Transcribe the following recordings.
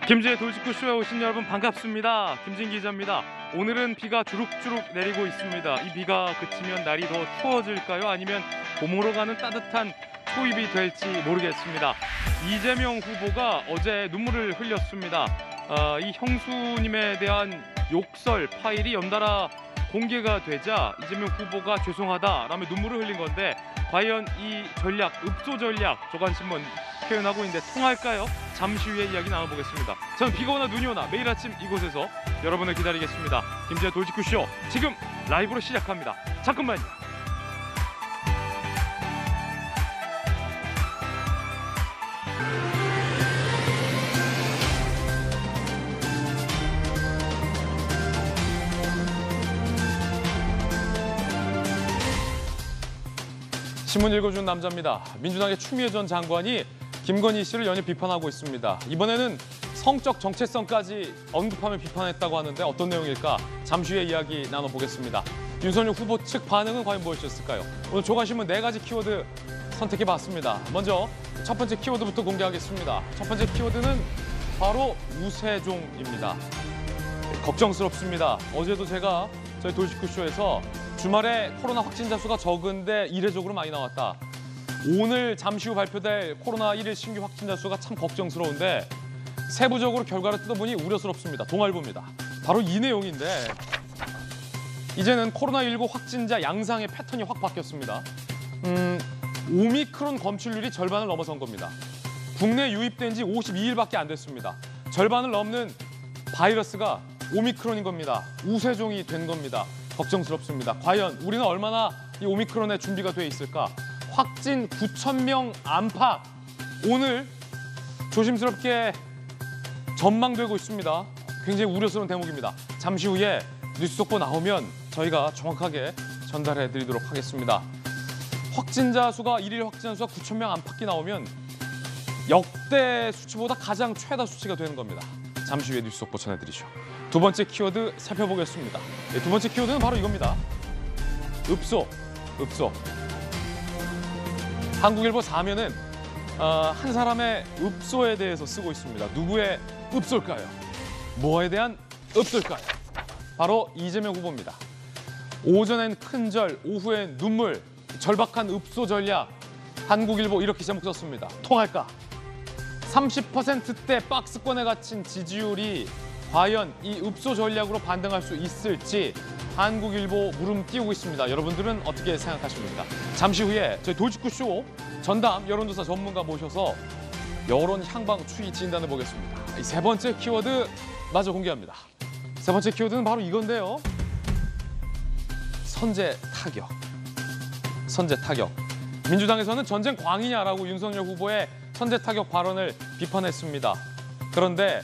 김지의 돌직구쇼에 오신 여러분 반갑습니다. 김진 기자입니다. 오늘은 비가 주룩주룩 내리고 있습니다. 이 비가 그치면 날이 더 추워질까요? 아니면 봄으로 가는 따뜻한 초입이 될지 모르겠습니다. 이재명 후보가 어제 눈물을 흘렸습니다. 이 형수님에 대한 욕설 파일이 연달아 공개가 되자 이재명 후보가 죄송하다라며 눈물을 흘린 건데, 과연 이 전략, 읍소 전략, 조간신문 표현하고 있는데 통할까요? 잠시 후에 이야기 나눠보겠습니다. 저는 비가 오나 눈이 오나 매일 아침 이곳에서 여러분을 기다리겠습니다. 김지의 돌직구쇼 지금 라이브로 시작합니다. 잠깐만요. 신문 읽어주는 남자입니다. 민주당의 추미애 전 장관이 김건희 씨를 연일 비판하고 있습니다. 이번에는 성적 정체성까지 언급하며 비판했다고 하는데 어떤 내용일까? 잠시 후에 이야기 나눠보겠습니다. 윤석열 후보 측 반응은 과연 무엇이었을까요? 오늘 조간신문 4가지 키워드 선택해봤습니다. 먼저 첫 번째 키워드부터 공개하겠습니다. 첫 번째 키워드는 바로 우세종입니다. 걱정스럽습니다. 어제도 제가 저희 돌직구쇼에서 주말에 코로나 확진자 수가 적은데 이례적으로 많이 나왔다. 오늘 잠시 후 발표될 코로나 1일 신규 확진자 수가 참 걱정스러운데 세부적으로 결과를 뜯어보니 우려스럽습니다. 동아일보입니다. 바로 이 내용인데, 이제는 코로나19 확진자 양상의 패턴이 확 바뀌었습니다. 오미크론 검출률이 절반을 넘어선 겁니다. 국내 유입된 지 52일밖에 안 됐습니다. 절반을 넘는 바이러스가 오미크론인 겁니다. 우세종이 된 겁니다. 걱정스럽습니다. 과연 우리는 얼마나 이 오미크론에 준비가 돼 있을까? 확진 9,000명 안팎, 오늘 조심스럽게 전망되고 있습니다. 굉장히 우려스러운 대목입니다. 잠시 후에 뉴스 속보 나오면 저희가 정확하게 전달해드리도록 하겠습니다. 확진자 수가, 일일 확진자 수가 9,000명 안팎이 나오면 역대 수치보다 가장 최다 수치가 되는 겁니다. 잠시 후에 뉴스 속보 전해드리죠. 두 번째 키워드 살펴보겠습니다. 두 번째 키워드는 바로 이겁니다. 읍소. 한국일보 4면은 한 사람의 읍소에 대해서 쓰고 있습니다. 누구의 읍소일까요? 뭐에 대한 읍소일까요? 바로 이재명 후보입니다. 오전엔 큰절, 오후엔 눈물, 절박한 읍소 전략. 한국일보 이렇게 제목 썼습니다. 통할까? 30%대 박스권에 갇힌 지지율이 과연 이 읍소 전략으로 반등할 수 있을지 한국일보 물음 띄우고 있습니다. 여러분들은 어떻게 생각하십니까? 잠시 후에 저희 돌직구쇼 전담 여론조사 전문가 모셔서 여론 향방 추이 진단해 보겠습니다. 이 세 번째 키워드 마저 공개합니다. 세 번째 키워드는 바로 이건데요. 선제 타격. 민주당에서는 전쟁 광이냐라고 윤석열 후보의 선제 타격 발언을 비판했습니다. 그런데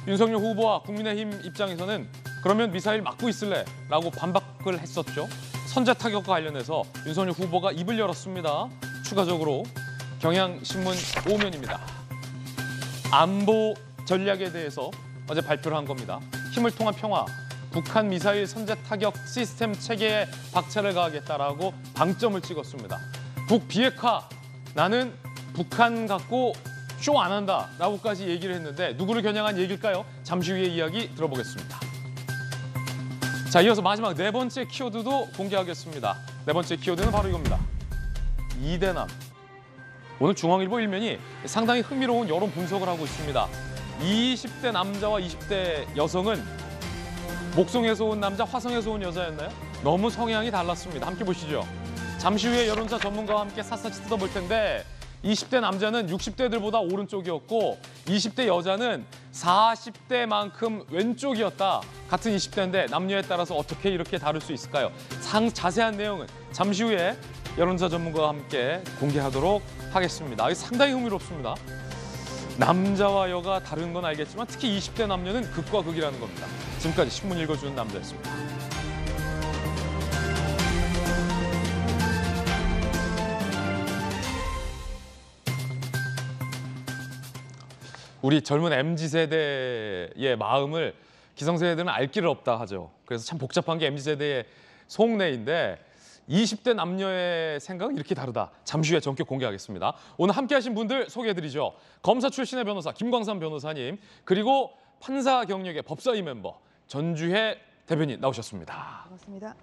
윤석열 후보와 국민의힘 입장에서는 그러면 미사일 맞고 있을래? 라고 반박을 했었죠. 선제 타격과 관련해서 윤석열 후보가 입을 열었습니다. 추가적으로 경향신문 5면입니다. 안보 전략에 대해서 어제 발표를 한 겁니다. 힘을 통한 평화, 북한 미사일 선제 타격 시스템 체계에 박차를 가하겠다라고 방점을 찍었습니다. 북비핵화, 나는 북한 갖고 쇼 안 한다 라고까지 얘기를 했는데 누구를 겨냥한 얘기일까요? 잠시 후에 이야기 들어보겠습니다. 자, 이어서 마지막 네 번째 키워드도 공개하겠습니다. 네 번째 키워드는 바로 이겁니다. 이대남. 오늘 중앙일보 1면이 상당히 흥미로운 여론 분석을 하고 있습니다. 20대 남자와 20대 여성은 목성에서 온 남자, 화성에서 온 여자였나요? 너무 성향이 달랐습니다. 함께 보시죠. 잠시 후에 여론조사 전문가와 함께 샅샅이 뜯어볼 텐데 20대 남자는 60대들보다 오른쪽이었고 20대 여자는 40대만큼 왼쪽이었다. 같은 20대인데 남녀에 따라서 어떻게 이렇게 다를 수 있을까요? 자세한 내용은 잠시 후에 여론조사 전문가와 함께 공개하도록 하겠습니다. 상당히 흥미롭습니다. 남자와 여가 다른 건 알겠지만 특히 20대 남녀는 극과 극이라는 겁니다. 지금까지 신문 읽어주는 남자였습니다. 우리 젊은 MZ세대의 마음을 기성세대들은 알 길은 없다 하죠. 그래서 참 복잡한 게 MZ세대의 속내인데 20대 남녀의 생각은 이렇게 다르다. 잠시 후에 전격 공개하겠습니다. 오늘 함께하신 분들 소개해드리죠. 검사 출신의 변호사 김광삼 변호사님, 그리고 판사 경력의 법사위 멤버 전주혜 대변인 나오셨습니다. 반갑습니다.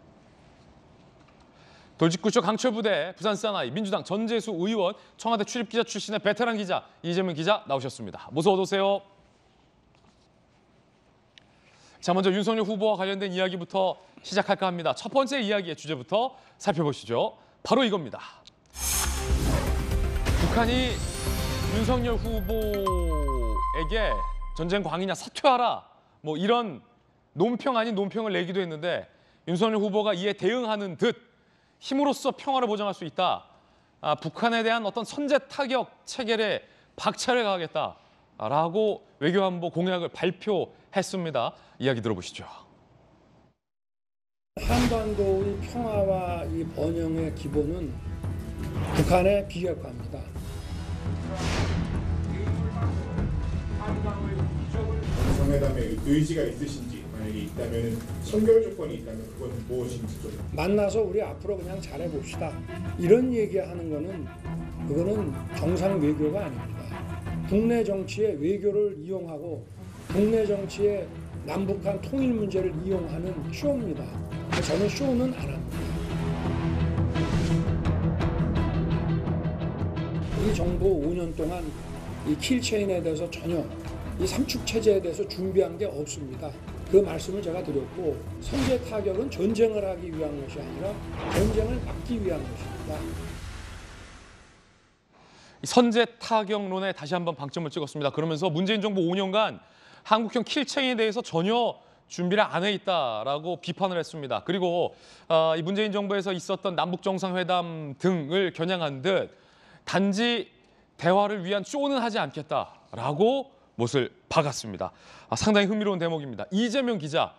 돌직구쇼 강철부대 부산 사나이 민주당 전재수 의원, 청와대 출입기자 출신의 베테랑 기자 이재명 기자 나오셨습니다. 모두 어서 오세요. 자, 먼저 윤석열 후보와 관련된 이야기부터 시작할까 합니다. 첫 번째 이야기의 주제부터 살펴보시죠. 바로 이겁니다. 북한이 윤석열 후보에게 전쟁 광이냐 사퇴하라, 뭐 이런 논평 아닌 논평을 내기도 했는데 윤석열 후보가 이에 대응하는 듯 힘으로써 평화를 보장할 수 있다. 북한에 대한 어떤 선제 타격 체결에 박차를 가하겠다라고 외교안보 공약을 발표했습니다. 이야기 들어보시죠. 한반도의 평화와 이 번영의 기본은 북한의 비핵화입니다. 정상회담에 의지가 있으신지, 만약에 있다면 선결 조건이 있다면 그건 무엇인지 좀. 만나서 우리 앞으로 그냥 잘해봅시다. 이런 얘기하는 거는 그거는 정상 외교가 아닙니다. 국내 정치에 외교를 이용하고 국내 정치에 남북한 통일 문제를 이용하는 쇼입니다. 저는 쇼는 안 합니다. 이 정부 5년 동안 이 킬체인에 대해서 전혀 이 삼축 체제에 대해서 준비한 게 없습니다. 그 말씀을 제가 드렸고, 선제 타격은 전쟁을 하기 위한 것이 아니라 전쟁을 막기 위한 것입니다. 선제 타격론에 다시 한번 방점을 찍었습니다. 그러면서 문재인 정부 5년간 한국형 킬체인에 대해서 전혀 준비를 안 해 있다라고 비판을 했습니다. 그리고 이 문재인 정부에서 있었던 남북 정상회담 등을 겨냥한 듯 단지 대화를 위한 쇼는 하지 않겠다라고 못을 박았습니다. 상당히 흥미로운 대목입니다. 이재명 기자,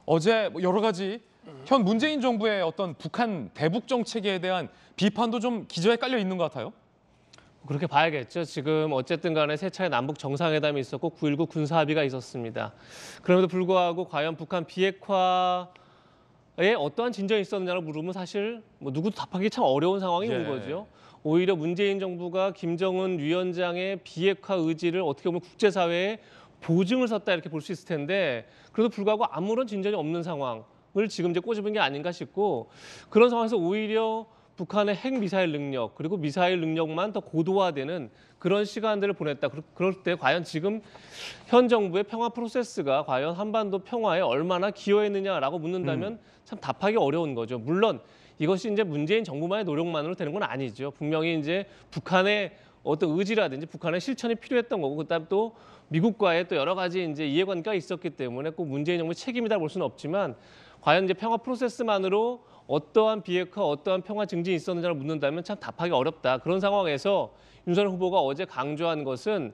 어제 여러 가지 현 문재인 정부의 어떤 북한 대북 정책에 대한 비판도 좀 기저에 깔려 있는 것 같아요. 그렇게 봐야겠죠. 지금 어쨌든 간에 세 차례 남북 정상회담이 있었고 9.19 군사합의가 있었습니다. 그럼에도 불구하고 과연 북한 비핵화에 어떠한 진전이 있었느냐고 물으면 사실 누구도 답하기 참 어려운 상황이 온 거죠. 오히려 문재인 정부가 김정은 위원장의 비핵화 의지를 어떻게 보면 국제사회에 보증을 섰다 이렇게 볼 수 있을 텐데, 그래도 불구하고 아무런 진전이 없는 상황을 지금 이제 꼬집은 게 아닌가 싶고, 그런 상황에서 오히려 북한의 핵미사일 능력 그리고 미사일 능력만 더 고도화되는 그런 시간들을 보냈다. 그럴 때 과연 지금 현 정부의 평화 프로세스가 과연 한반도 평화에 얼마나 기여했느냐라고 묻는다면 참 답하기 어려운 거죠. 물론 이것이 이제 문재인 정부만의 노력만으로 되는 건 아니죠. 분명히 이제 북한의 어떤 의지라든지 북한의 실천이 필요했던 거고, 그다음 또 미국과의 또 여러 가지 이제 이해관계가 있었기 때문에 꼭 문재인 정부의 책임이다 볼 수는 없지만, 과연 이제 평화 프로세스만으로 어떠한 비핵화, 어떠한 평화 증진이 있었는지를 묻는다면 참 답하기 어렵다. 그런 상황에서 윤석열 후보가 어제 강조한 것은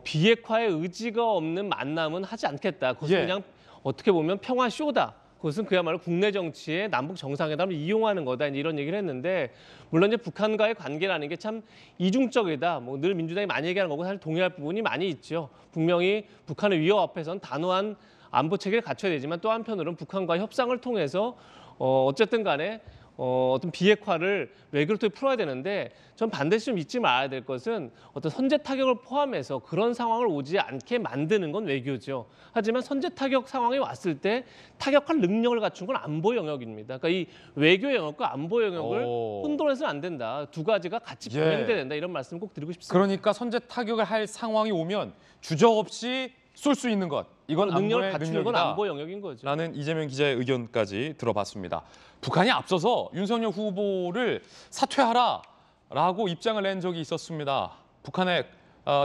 비핵화의 의지가 없는 만남은 하지 않겠다. 그것은 그냥 어떻게 보면 평화 쇼다. 그것은 그야말로 국내 정치에 남북 정상회담을 이용하는 거다, 이런 얘기를 했는데, 물론 이제 북한과의 관계라는 게 참 이중적이다. 늘 민주당이 많이 얘기하는 거고 사실 동의할 부분이 많이 있죠. 분명히 북한의 위협 앞에서는 단호한 안보 체계를 갖춰야 되지만, 또 한편으로는 북한과의 협상을 통해서 어쨌든 간에 어떤 비핵화를 외교를 통해 풀어야 되는데, 전 반드시 좀 잊지 말아야 될 것은 어떤 선제 타격을 포함해서 그런 상황을 오지 않게 만드는 건 외교죠. 하지만 선제 타격 상황이 왔을 때 타격할 능력을 갖춘 건 안보 영역입니다. 그러니까 이 외교 영역과 안보 영역을 혼돈해서는 안 된다. 두 가지가 같이 병행돼야 된다. 이런 말씀 꼭 드리고 싶습니다. 그러니까 선제 타격을 할 상황이 오면 주저없이 쏠 수 있는 것, 이건 능력을 갖추는 건 능력이다. 안보 영역인 거죠. 라는 이재명 기자의 의견까지 들어봤습니다. 북한이 앞서서 윤석열 후보를 사퇴하라라고 입장을 낸 적이 있었습니다. 북한의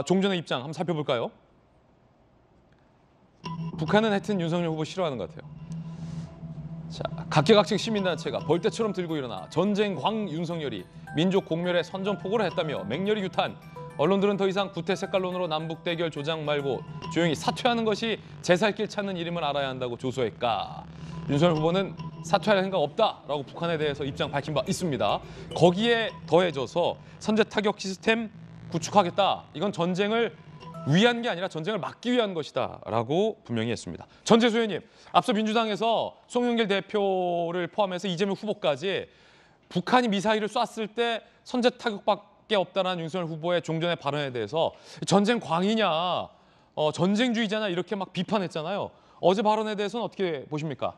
종전의 입장 한번 살펴볼까요? 북한은 하여튼 윤석열 후보 싫어하는 것 같아요. 자, 각계각층 시민단체가 벌떼처럼 들고 일어나 전쟁 광 윤석열이 민족 공멸에 선전포고를 했다며 맹렬히 규탄. 언론들은 더 이상 구태 색깔론으로 남북 대결 조장 말고 조용히 사퇴하는 것이 제살길 찾는 일임을 알아야 한다고 조소했까. 윤석열 후보는 사퇴할 생각 없다라고 북한에 대해서 입장 밝힌 바 있습니다. 거기에 더해져서 선제 타격 시스템 구축하겠다. 이건 전쟁을 위한 게 아니라 전쟁을 막기 위한 것이다라고 분명히 했습니다. 전재수 의원님, 앞서 민주당에서 송영길 대표를 포함해서 이재명 후보까지 북한이 미사일을 쐈을 때 선제 타격밖에 없다는 윤석열 후보의 종전의 발언에 대해서 전쟁 광이냐, 전쟁주의자냐 이렇게 막 비판했잖아요. 어제 발언에 대해서는 어떻게 보십니까?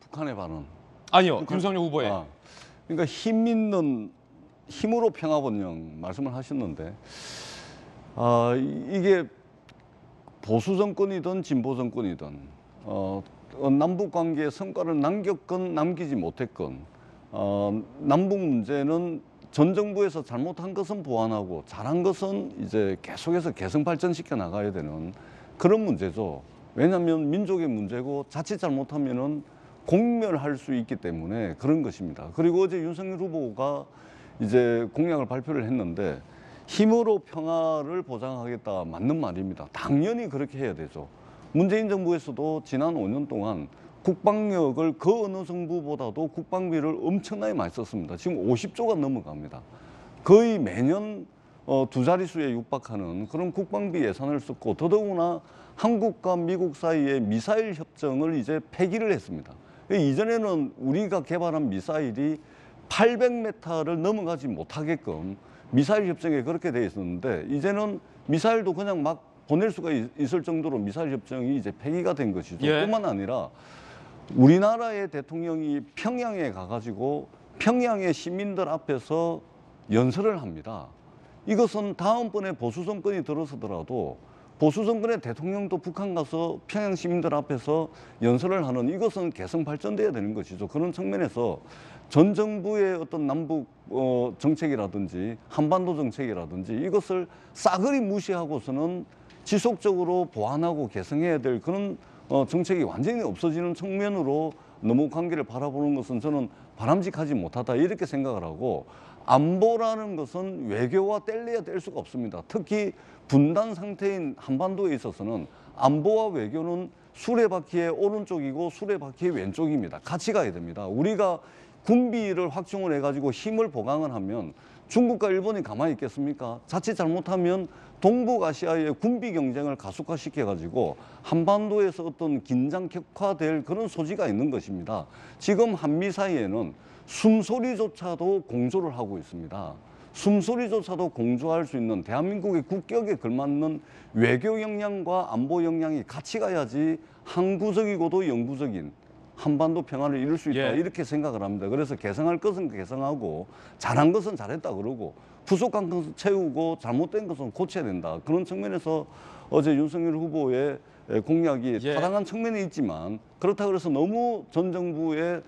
북한의 발언. 아니요, 윤석열 후보의. 그러니까 힘 있는 힘으로 평화번영 말씀을 하셨는데 이게 보수 정권이든 진보 정권이든 남북 관계에 성과를 남겼건 남기지 못했건 남북 문제는 전 정부에서 잘못한 것은 보완하고 잘한 것은 이제 계속해서 개성 발전시켜 나가야 되는 그런 문제죠. 왜냐하면 민족의 문제고 자칫 잘못하면은 공멸할 수 있기 때문에 그런 것입니다. 그리고 어제 윤석열 후보가 이제 공약을 발표를 했는데 힘으로 평화를 보장하겠다 맞는 말입니다. 당연히 그렇게 해야 되죠. 문재인 정부에서도 지난 5년 동안 국방력을 그 어느 정부보다도 국방비를 엄청나게 많이 썼습니다. 지금 50조가 넘어갑니다. 거의 매년 두 자릿수에 육박하는 그런 국방비 예산을 썼고 더더구나 한국과 미국 사이에 미사일 협정을 이제 폐기를 했습니다. 이전에는 우리가 개발한 미사일이 800m를 넘어가지 못하게끔 미사일 협정에 그렇게 돼 있었는데 이제는 미사일도 그냥 막 보낼 수가 있을 정도로 미사일 협정이 이제 폐기가 된 것이죠. 예. 뿐만 아니라 우리나라의 대통령이 평양에 가가지고 평양의 시민들 앞에서 연설을 합니다. 이것은 다음번에 보수 정권이 들어서더라도 보수 정권의 대통령도 북한 가서 평양 시민들 앞에서 연설을 하는 이것은 개성 발전돼야 되는 것이죠. 그런 측면에서 전 정부의 어떤 남북 정책이라든지 한반도 정책이라든지 이것을 싸그리 무시하고서는 지속적으로 보완하고 개성해야 될 그런 정책이 완전히 없어지는 측면으로 너무 관계를 바라보는 것은 저는 바람직하지 못하다 이렇게 생각을 하고 안보라는 것은 외교와 뗄래야 뗄 수가 없습니다. 특히 분단 상태인 한반도에 있어서는 안보와 외교는 수레바퀴의 오른쪽이고 수레바퀴의 왼쪽입니다. 같이 가야 됩니다. 우리가 군비를 확충을 해가지고 힘을 보강을 하면 중국과 일본이 가만히 있겠습니까? 자칫 잘못하면 동북아시아의 군비 경쟁을 가속화시켜가지고 한반도에서 어떤 긴장 격화될 그런 소지가 있는 것입니다. 지금 한미 사이에는 숨소리조차도 공조를 하고 있습니다. 숨소리조차도 공조할 수 있는 대한민국의 국격에 걸맞는 외교 역량과 안보 역량이 같이 가야지 항구적이고도 영구적인 한반도 평화를 이룰 수 있다 예. 이렇게 생각을 합니다. 그래서 개성할 것은 개성하고 잘한 것은 잘했다 그러고 부족한 것은 채우고 잘못된 것은 고쳐야 된다. 그런 측면에서 어제 윤석열 후보의 공약이 예. 타당한 측면이 있지만 그렇다고 해서 너무 전 정부의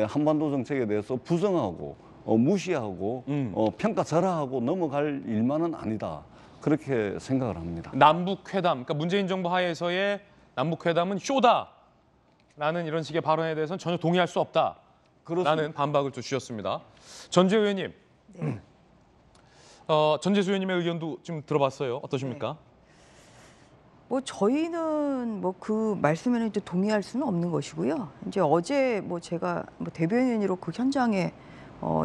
한반도 정책에 대해서 부정하고 무시하고 평가절하하고 넘어갈 일만은 아니다. 그렇게 생각을 합니다. 남북회담, 그러니까 문재인 정부 하에서의 남북회담은 쇼다라는 이런 식의 발언에 대해서는 전혀 동의할 수 없다라는 그렇습니다. 반박을 또 주셨습니다. 전재 의원님, 네. 전재수 의원님의 의견도 좀 들어봤어요. 어떠십니까? 뭐 저희는 뭐 그 말씀에는 이제 동의할 수는 없는 것이고요. 이제 어제 뭐 제가 뭐 대변인으로 그 현장에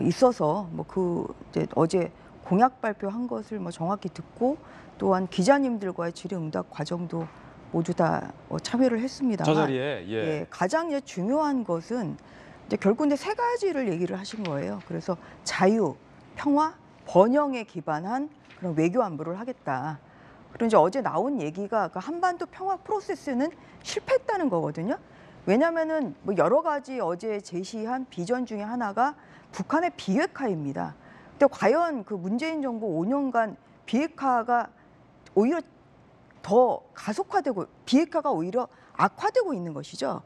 있어서 뭐 그 이제 어제 공약 발표한 것을 뭐 정확히 듣고 또한 기자님들과의 질의응답 과정도 모두 다 참여를 했습니다만 저 자리에 예, 가장 이제 중요한 것은 이제 결국 이제 세 가지를 얘기를 하신 거예요. 그래서 자유, 평화, 번영에 기반한 그런 외교 안보를 하겠다. 그리고 이제 어제 나온 얘기가 그 한반도 평화 프로세스는 실패했다는 거거든요. 왜냐하면은 뭐 여러 가지 어제 제시한 비전 중에 하나가 북한의 비핵화입니다. 근데 과연 그 문재인 정부 5년간 비핵화가 오히려 더 가속화되고 비핵화가 오히려 악화되고 있는 것이죠.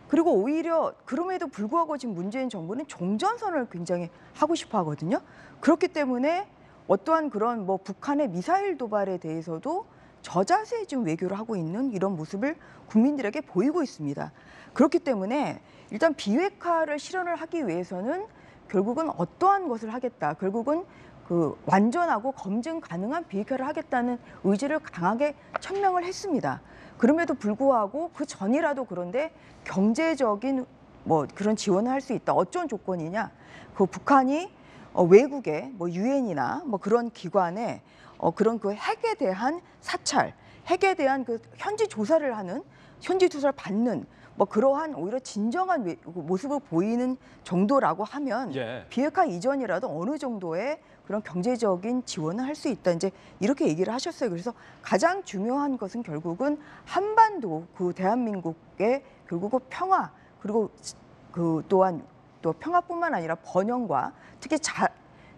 그리고 오히려 그럼에도 불구하고 지금 문재인 정부는 종전선언을 굉장히 하고 싶어 하거든요. 그렇기 때문에 어떠한 그런 뭐 북한의 미사일 도발에 대해서도 저자세에 지금 외교를 하고 있는 이런 모습을 국민들에게 보이고 있습니다. 그렇기 때문에 일단 비핵화를 실현을 하기 위해서는 결국은 어떠한 것을 하겠다. 결국은 그 완전하고 검증 가능한 비핵화를 하겠다는 의지를 강하게 천명을 했습니다. 그럼에도 불구하고 그 전이라도 그런데 경제적인 뭐 그런 지원을 할 수 있다. 어쩐 조건이냐? 그 북한이 외국의 뭐 유엔이나 뭐 그런 기관에 그런 그 핵에 대한 사찰, 핵에 대한 그 현지 조사를 하는, 현지 조사를 받는 뭐 그러한 오히려 진정한 모습을 보이는 정도라고 하면 예. 비핵화 이전이라도 어느 정도의 그런 경제적인 지원을 할 수 있다. 이제 이렇게 얘기를 하셨어요. 그래서 가장 중요한 것은 결국은 한반도 그 대한민국의 결국은 평화, 그리고 그 또한 또 평화뿐만 아니라 번영과 특히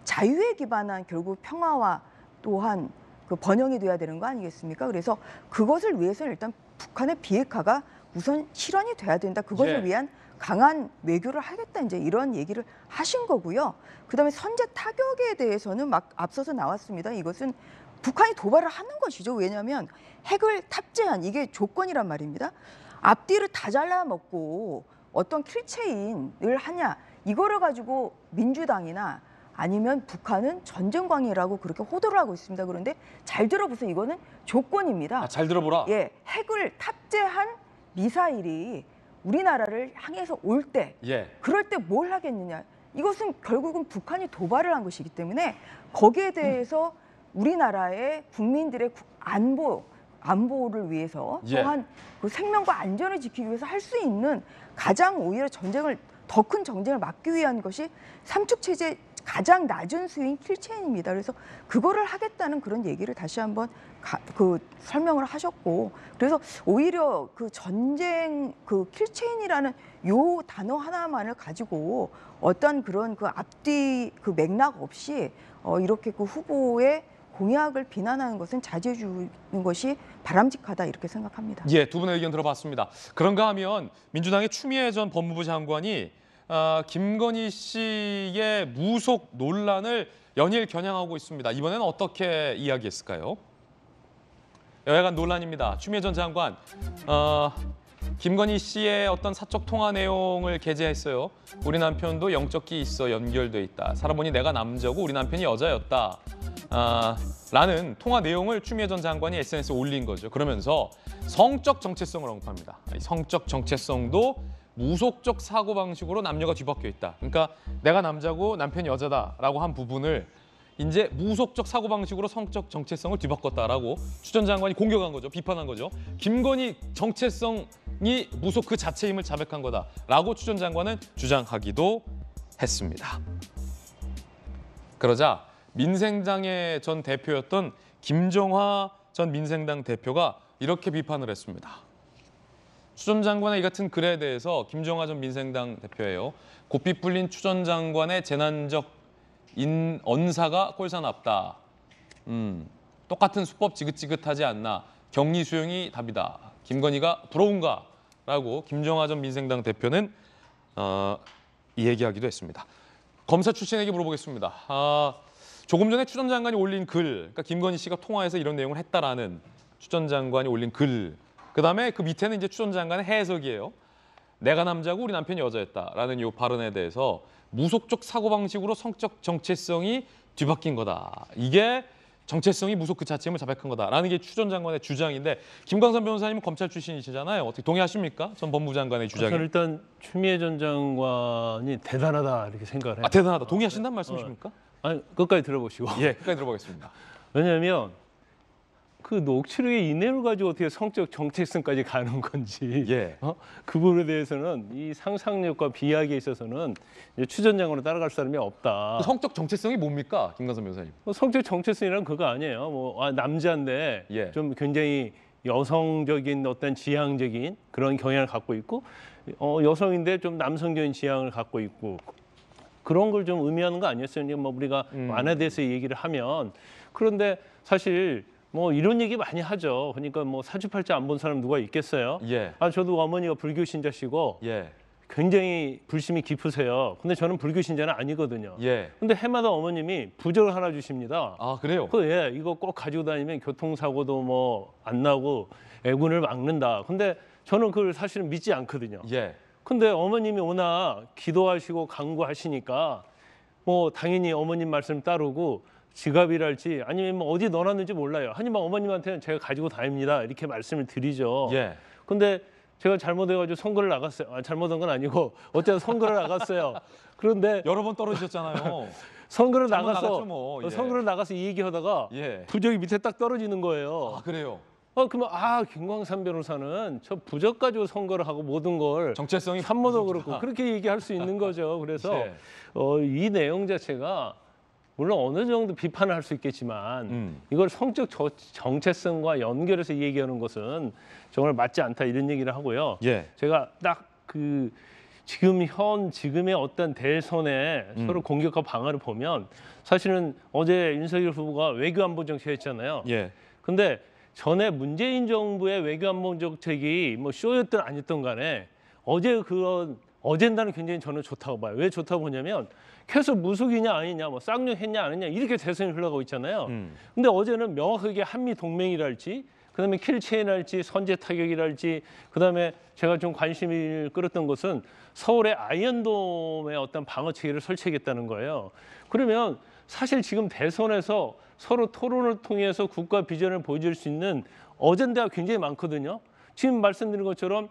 자유에 기반한 결국 평화와 또한 그 번영이 돼야 되는 거 아니겠습니까? 그래서 그것을 위해서 일단 북한의 비핵화가 우선 실현이 돼야 된다. 그것을 예. 위한 강한 외교를 하겠다. 이제 이런 얘기를 하신 거고요. 그다음에 선제 타격에 대해서는 막 앞서서 나왔습니다. 이것은 북한이 도발을 하는 것이죠. 왜냐하면 핵을 탑재한 이게 조건이란 말입니다. 앞뒤를 다 잘라먹고 어떤 킬체인을 하냐, 이거를 가지고 민주당이나 아니면 북한은 전쟁광이라고 그렇게 호도를 하고 있습니다. 그런데 잘 들어보세요. 이거는 조건입니다. 아, 잘 들어보라. 예, 핵을 탑재한 미사일이 우리나라를 향해서 올 때, 예. 그럴 때 뭘 하겠느냐. 이것은 결국은 북한이 도발을 한 것이기 때문에 거기에 대해서 우리나라의 국민들의 안보를 위해서 예. 또한 그 생명과 안전을 지키기 위해서 할 수 있는 가장 오히려 더 큰 전쟁을 막기 위한 것이 삼축 체제 가장 낮은 수위인 킬체인입니다. 그래서 그거를 하겠다는 그런 얘기를 다시 한번 설명을 하셨고, 그래서 오히려 그 전쟁 그 킬체인이라는 요 단어 하나만을 가지고 어떤 그런 그 앞뒤 그 맥락 없이 이렇게 그 후보의 공약을 비난하는 것은 자제해 주는 것이 바람직하다 이렇게 생각합니다. 예, 두 분의 의견 들어봤습니다. 그런가 하면 민주당의 추미애 전 법무부 장관이 김건희 씨의 무속 논란을 연일 겨냥하고 있습니다. 이번에는 어떻게 이야기했을까요? 여야간 논란입니다. 추미애 전 장관, 김건희 씨의 어떤 사적 통화 내용을 게재했어요. 우리 남편도 영적 기 있어 연결돼 있다. 살아보니 내가 남자고 우리 남편이 여자였다. 라는 통화 내용을 추미애 전 장관이 SNS에 올린 거죠. 그러면서 성적 정체성을 언급합니다. 성적 정체성도 무속적 사고방식으로 남녀가 뒤바뀌어 있다. 그러니까 내가 남자고 남편이 여자다라고 한 부분을 이제 무속적 사고방식으로 성적 정체성을 뒤바꿨다라고 추 전 장관이 공격한 거죠. 비판한 거죠. 김건희 정체성이 무속 그 자체임을 자백한 거다라고 추 전 장관은 주장하기도 했습니다. 그러자 민생당의 전 대표였던 김정화 전 민생당 대표가 이렇게 비판을 했습니다. 추 전 장관의 이 같은 글에 대해서 김정화 전 민생당 대표예요. 고삐 풀린 추 전 장관의 재난적 언사가 꼴사납다. 똑같은 수법 지긋지긋하지 않나. 격리 수용이 답이다. 김건희가 부러운가? 라고 김정화 전 민생당 대표는 이 얘기하기도 했습니다. 검사 출신에게 물어보겠습니다. 조금 전에 추 전 장관이 올린 글, 그러니까 김건희 씨가 통화해서 이런 내용을 했다라는 추 전 장관이 올린 글, 그다음에 그 밑에는 이제 추 전 장관의 해석이에요. 내가 남자고 우리 남편이 여자였다라는 이 발언에 대해서 무속적 사고방식으로 성적 정체성이 뒤바뀐 거다. 이게 정체성이 무속 그 자체임을 자백한 거다라는 게 추 전 장관의 주장인데, 김광선 변호사님은 검찰 출신이시잖아요. 어떻게 동의하십니까? 전 법무부 장관의 주장에. 저는 일단 추미애 전 장관이 대단하다 이렇게 생각을 해요. 대단하다. 동의하신다는 말씀이십니까? 아니, 끝까지 들어보시고. 예, 끝까지 들어보겠습니다. 왜냐하면 그 녹취록의 이내를 가지고 어떻게 성적 정체성까지 가는 건지 예. 그 부분에 대해서는 이 상상력과 비하기에 있어서는 추 전 장관으로 따라갈 사람이 없다. 성적 정체성이 뭡니까, 김광선 변호사님? 성적 정체성이란 그거 아니에요. 남자인데 예. 좀 굉장히 여성적인 어떤 지향적인 그런 경향을 갖고 있고, 여성인데 좀 남성적인 지향을 갖고 있고, 그런 걸 좀 의미하는 거 아니었어요? 뭐 우리가 완화에 대해서 얘기를 하면. 그런데 사실 뭐 이런 얘기 많이 하죠. 그러니까 뭐 사주팔자 안 본 사람 누가 있겠어요? 예. 저도 어머니가 불교 신자시고 예. 굉장히 불심이 깊으세요. 근데 저는 불교 신자는 아니거든요. 예. 근데 해마다 어머님이 부적을 하나 주십니다. 아, 그래요? 이거 꼭 가지고 다니면 교통사고도 뭐 안 나고 애군을 막는다. 근데 저는 그걸 사실은 믿지 않거든요. 예. 근데 어머님이 워낙 기도하시고 강구하시니까 뭐 당연히 어머님 말씀 따르고 지갑이랄지 아니면 뭐 어디 넣어놨는지 몰라요. 하지만 어머님한테는 제가 가지고 다닙니다. 이렇게 말씀을 드리죠. 예. 근데 제가 잘못해가지고 선거를 나갔어요. 잘못한 건 아니고 어쨌든 선거를 나갔어요. 그런데 여러 번 떨어지셨잖아요. 선거를 한번 나가서 나갔죠, 뭐. 예. 선거를 나가서 이 얘기하다가 예. 부적이 밑에 딱 떨어지는 거예요. 아, 그래요. 그러면 김광삼 변호사는 저 부적 가지고 선거를 하고 모든 걸 정체성이 산모도 무슨 그렇고 그렇게 얘기할 수 있는 거죠. 그래서 예. 이 내용 자체가 물론 어느 정도 비판을 할 수 있겠지만 이걸 성적 정체성과 연결해서 얘기하는 것은 정말 맞지 않다 이런 얘기를 하고요. 예. 제가 딱 지금의 어떤 대선에 서로 공격과 방어를 보면 사실은 어제 윤석열 후보가 외교안보 정책했잖아요. 예. 근데 전에 문재인 정부의 외교안보 정책이 뭐 쇼였든 아니었든 간에 어제 그런 어젠다는 굉장히 저는 좋다고 봐요. 왜 좋다고 보냐면 계속 무속이냐 아니냐, 뭐 쌍욕했냐 아니냐 이렇게 대선이 흘러가고 있잖아요. 근데 어제는 명확하게 한미 동맹이랄지, 그다음에 킬체인할지, 선제 타격이랄지, 그다음에 제가 좀 관심을 끌었던 것은 서울의 아이언돔의 어떤 방어 체계를 설치하겠다는 거예요. 그러면 사실 지금 대선에서 서로 토론을 통해서 국가 비전을 보여줄 수 있는 어젠다가 굉장히 많거든요. 지금 말씀드린 것처럼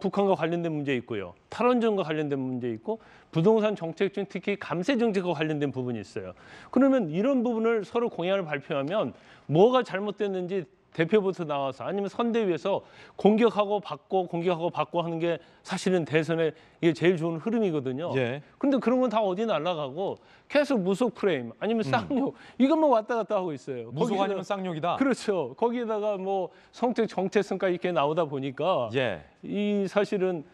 북한과 관련된 문제 있고요. 탈원전과 관련된 문제 있고 부동산 정책 중 특히 감세 정책과 관련된 부분이 있어요. 그러면 이런 부분을 서로 공약을 발표하면 뭐가 잘못됐는지 대표부터 나와서 아니면 선대위에서 공격하고 받고 하는 게 사실은 대선에 이게 제일 좋은 흐름이거든요. 예. 근데 그런 건 다 어디 날아가고 계속 무속 프레임 아니면 쌍욕 이것만 왔다 갔다 하고 있어요. 무속 거기다가- 아니면 쌍욕이다. 그렇죠. 거기에다가 뭐 성적 정체성까지 이렇게 나오다 보니까 예. 이 사실은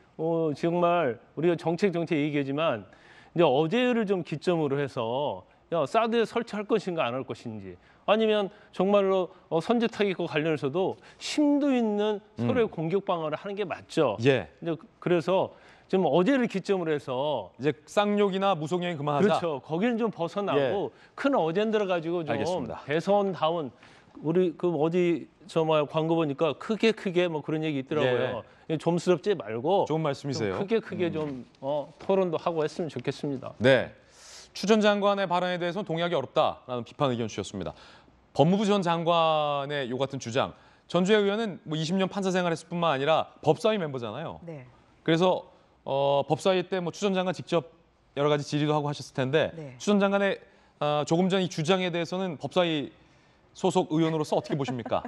정말 우리가 정책 얘기하지만 이제 어제를 좀 기점으로 해서 사드에 설치할 것인가 안 할 것인지 아니면 정말로 선제 타격과 관련해서도 심도 있는 서로의 공격 방어를 하는 게 맞죠. 예. 이제 그래서 좀 어제를 기점으로 해서 이제 쌍욕이나 무속 얘기 그만하자. 그렇죠. 거기는 좀 벗어나고 큰 어젠다를 가지고 좀 알겠습니다. 대선다운 우리 어디 광고 보니까 크게 뭐 그런 얘기 있더라고요. 좀스럽지 말고 좋은 말씀이세요. 좀 크게 좀 토론도 하고 했으면 좋겠습니다. 네. 추 전 장관의 발언에 대해서는 동의하기 어렵다라는 비판 의견 주셨습니다. 법무부 전 장관의 요 같은 주장. 전주혜 의원은 뭐 20년 판사 생활했을 뿐만 아니라 법사위 멤버잖아요. 네. 그래서 법사위 때 뭐 추 전 장관 직접 여러 가지 질의도 하고 하셨을 텐데 네. 추 전 장관의 조금 전 이 주장에 대해서는 법사위 소속 의원으로서 어떻게 보십니까?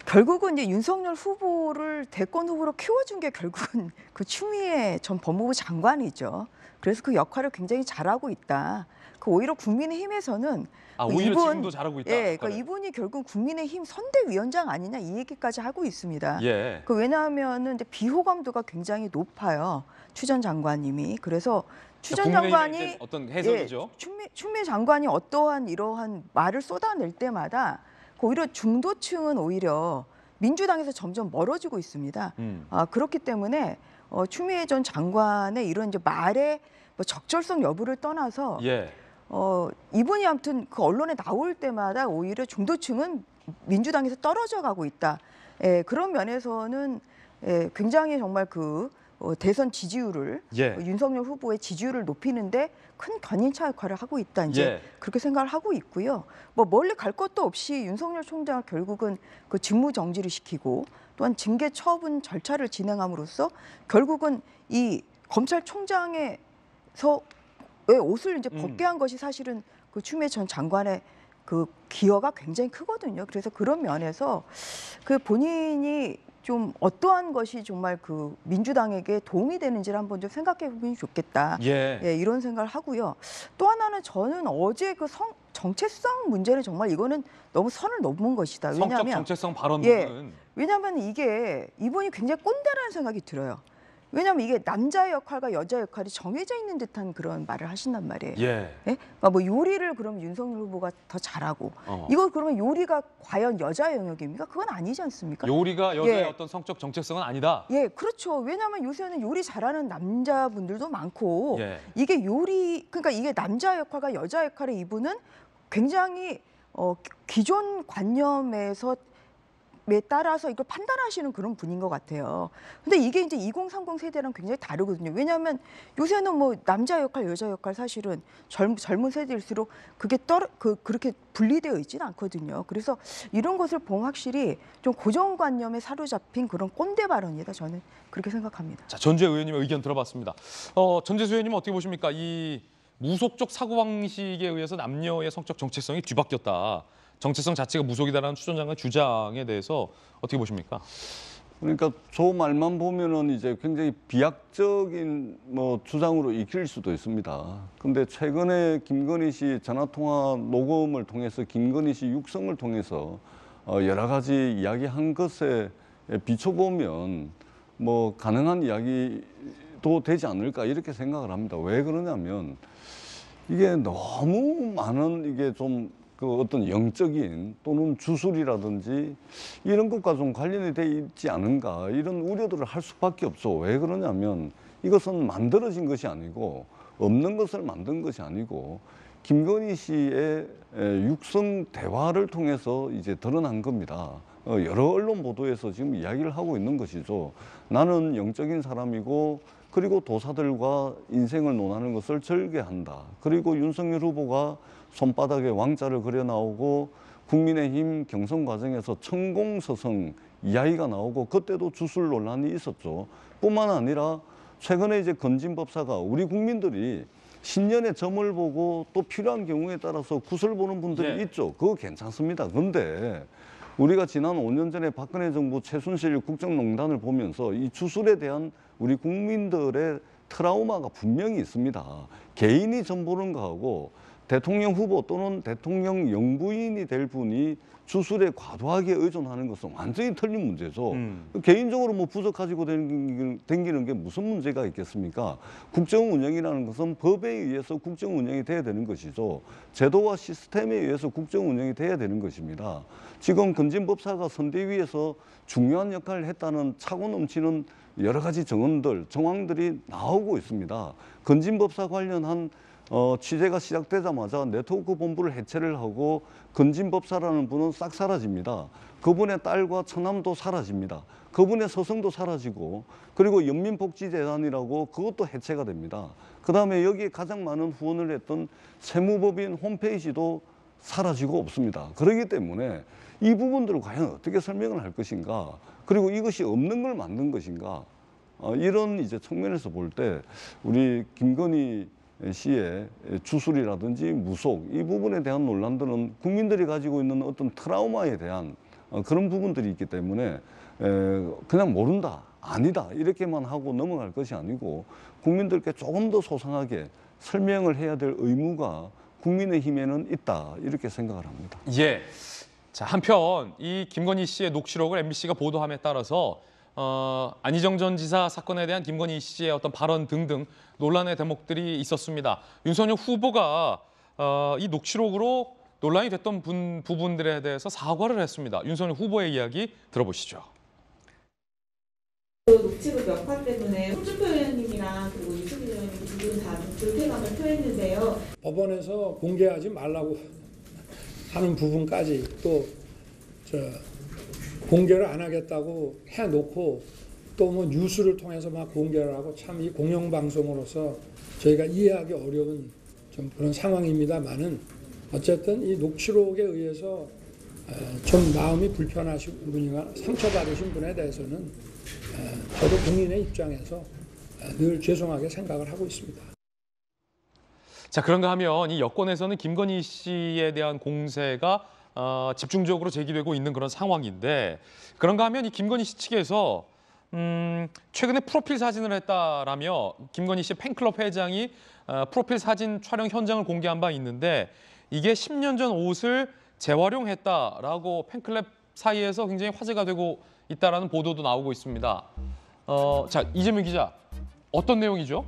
결국은 이제 윤석열 후보를 대권 후보로 키워준 게 결국은 그 추미애 전 법무부 장관이죠. 그래서 그 역할을 굉장히 잘하고 있다. 오히려 국민의힘에서는 오히려 지금도 잘하고 있다. 예, 그러니까 이분이 결국 국민의힘 선대위원장 아니냐 이 얘기까지 하고 있습니다. 예. 왜냐하면은 이제 비호감도가 굉장히 높아요. 추 전 장관님이. 그래서 추 전 국민의힘의 장관이 이제 어떤 해석이죠. 추미애 장관이 어떠한 이러한 말을 쏟아낼 때마다 오히려 중도층은 오히려 민주당에서 점점 멀어지고 있습니다. 그렇기 때문에 추미애 전 장관의 이런 이제 말의 뭐 적절성 여부를 떠나서 예. 이분이 아무튼 그 언론에 나올 때마다 오히려 중도층은 민주당에서 떨어져 가고 있다. 그런 면에서는 굉장히 정말 대선 지지율을 윤석열 후보의 지지율을 높이는데 큰 견인차 역할을 하고 있다. 이제 그렇게 생각을 하고 있고요. 뭐 멀리 갈 것도 없이 윤석열 총장을 결국은 그 직무 정지를 시키고 또한 징계 처분 절차를 진행함으로써 결국은 이 검찰총장에서 왜 옷을 이제 벗게 한 것이 사실은 그 추미애 전 장관의 그 기여가 굉장히 크거든요. 그래서 그런 면에서 그 본인이 좀 어떠한 것이 정말 그 민주당에게 도움이 되는지를 한번 좀 생각해 보면 좋겠다. 이런 생각을 하고요. 또 하나는 저는 어제 그 정체성 문제는 정말 이거는 너무 선을 넘은 것이다. 왜냐하면 성적 정체성 발언 부분은 왜냐하면 이게 이분이 굉장히 꼰대라는 생각이 들어요. 왜냐하면 이게 남자의 역할과 여자의 역할이 정해져 있는 듯한 그런 말을 하신단 말이에요. 그러니까 뭐 요리를 그럼 윤석열 후보가 더 잘하고 이거 그러면 요리가 과연 여자의 영역입니까? 그건 아니지 않습니까? 요리가 여자의 어떤 성적 정체성은 아니다. 그렇죠. 왜냐하면 요새는 요리 잘하는 남자분들도 많고 이게 그러니까 이게 남자 역할과 여자 역할의 이분은 굉장히 기존 관념에 따라서 이걸 판단하시는 그런 분인 것 같아요. 근데 이게 이제 2030 세대랑 굉장히 다르거든요. 왜냐하면 요새는 뭐 남자 역할, 여자 역할 사실은 젊은 세대일수록 그게 그렇게 분리되어 있지는 않거든요. 그래서 이런 것을 보면 확실히 좀 고정관념에 사로잡힌 그런 꼰대 발언이다. 저는 그렇게 생각합니다. 자, 전주혜 의원님의 의견 들어봤습니다. 전재수 의원님 어떻게 보십니까? 이 무속적 사고방식에 의해서 남녀의 성적 정체성이 뒤바뀌었다. 정체성 자체가 무속이다라는 추 전 장관 주장에 대해서 어떻게 보십니까? 그러니까 저 말만 보면은 이제 굉장히 비약적인 뭐 주장으로 읽힐 수도 있습니다. 근데 최근에 김건희 씨 전화통화 녹음을 통해서 김건희 씨 육성을 통해서 여러 가지 이야기한 것에 비춰보면 뭐 가능한 이야기도 되지 않을까 이렇게 생각을 합니다. 왜 그러냐면 이게 너무 많은 이게 좀 그 어떤 영적인 또는 주술이라든지 이런 것과 좀 관련이 돼 있지 않은가 이런 우려들을 할 수밖에 없어. 왜 그러냐면 이것은 만들어진 것이 아니고 없는 것을 만든 것이 아니고 김건희 씨의 육성 대화를 통해서 이제 드러난 겁니다. 여러 언론 보도에서 지금 이야기를 하고 있는 것이죠. 나는 영적인 사람이고 그리고 도사들과 인생을 논하는 것을 절개한다. 그리고 윤석열 후보가 손바닥에 왕자를 그려 나오고 국민의힘 경선 과정에서 천공서성 이야기가 나오고 그때도 주술 논란이 있었죠. 뿐만 아니라 최근에 이제 건진법사가 우리 국민들이 신년의 점을 보고 또 필요한 경우에 따라서 굿을 보는 분들이 있죠. 그거 괜찮습니다. 근데 우리가 지난 5년 전에 박근혜 정부 최순실 국정농단을 보면서 이 주술에 대한 우리 국민들의 트라우마가 분명히 있습니다. 개인이 점 보는 거하고 대통령 후보 또는 대통령 영부인이 될 분이 주술에 과도하게 의존하는 것은 완전히 틀린 문제죠. 개인적으로 뭐 부적 가지고 댕기는 게 무슨 문제가 있겠습니까? 국정 운영이라는 것은 법에 의해서 국정 운영이 돼야 되는 것이죠. 제도와 시스템에 의해서 국정 운영이 돼야 되는 것입니다. 지금 건진법사가 선대위에서 중요한 역할을 했다는 차고 넘치는 여러 가지 정황들이 나오고 있습니다. 건진법사 관련한 취재가 시작되자마자 네트워크 본부를 해체를 하고 건진법사라는 분은 싹 사라집니다. 그분의 딸과 처남도 사라집니다. 그분의 서성도 사라지고 그리고 연민복지재단이라고 그것도 해체가 됩니다. 그다음에 여기에 가장 많은 후원을 했던 세무법인 홈페이지도 사라지고 없습니다. 그렇기 때문에 이 부분들을 과연 어떻게 설명을 할 것인가, 그리고 이것이 없는 걸 만든 것인가, 이런 이제 측면에서 볼 때 우리 김건희 씨의 주술이라든지 무속 이 부분에 대한 논란들은 국민들이 가지고 있는 어떤 트라우마에 대한 그런 부분들이 있기 때문에 그냥 모른다, 아니다 이렇게만 하고 넘어갈 것이 아니고 국민들께 조금 더 소상하게 설명을 해야 될 의무가 국민의힘에는 있다 이렇게 생각을 합니다. 예. 자, 한편 이 김건희 씨의 녹취록을 MBC가 보도함에 따라서 안희정 전 지사 사건에 대한 김건희 씨의 어떤 발언 등등 논란의 대목들이 있었습니다. 윤석열 후보가 이 녹취록으로 논란이 됐던 부분들에 대해서 사과를 했습니다. 윤석열 후보의 이야기 들어보시죠. 녹취록 역할 때문에 홍준표 의원님이랑 그리고 유승민 의원님 두 분 다 불쾌감을 표했는데요. 법원에서 공개하지 말라고 하는 부분까지 또 공개를 안 하겠다고 해놓고 또 뭐 뉴스를 통해서 막 공개를 하고 참 이 공영방송으로서 저희가 이해하기 어려운 좀 그런 상황입니다만은 어쨌든 이 녹취록에 의해서 좀 마음이 불편하신 분이나 상처받으신 분에 대해서는 저도 국민의 입장에서 늘 죄송하게 생각을 하고 있습니다. 자, 그런가 하면 이 여권에서는 김건희 씨에 대한 공세가 집중적으로 제기되고 있는 그런 상황인데, 그런가 하면 이 김건희 씨 측에서 최근에 프로필 사진을 했다라며 김건희 씨 팬클럽 회장이 프로필 사진 촬영 현장을 공개한 바 있는데 이게 10년 전 옷을 재활용했다라고 팬클럽 사이에서 굉장히 화제가 되고 있다라는 보도도 나오고 있습니다. 자, 이재명 기자, 어떤 내용이죠?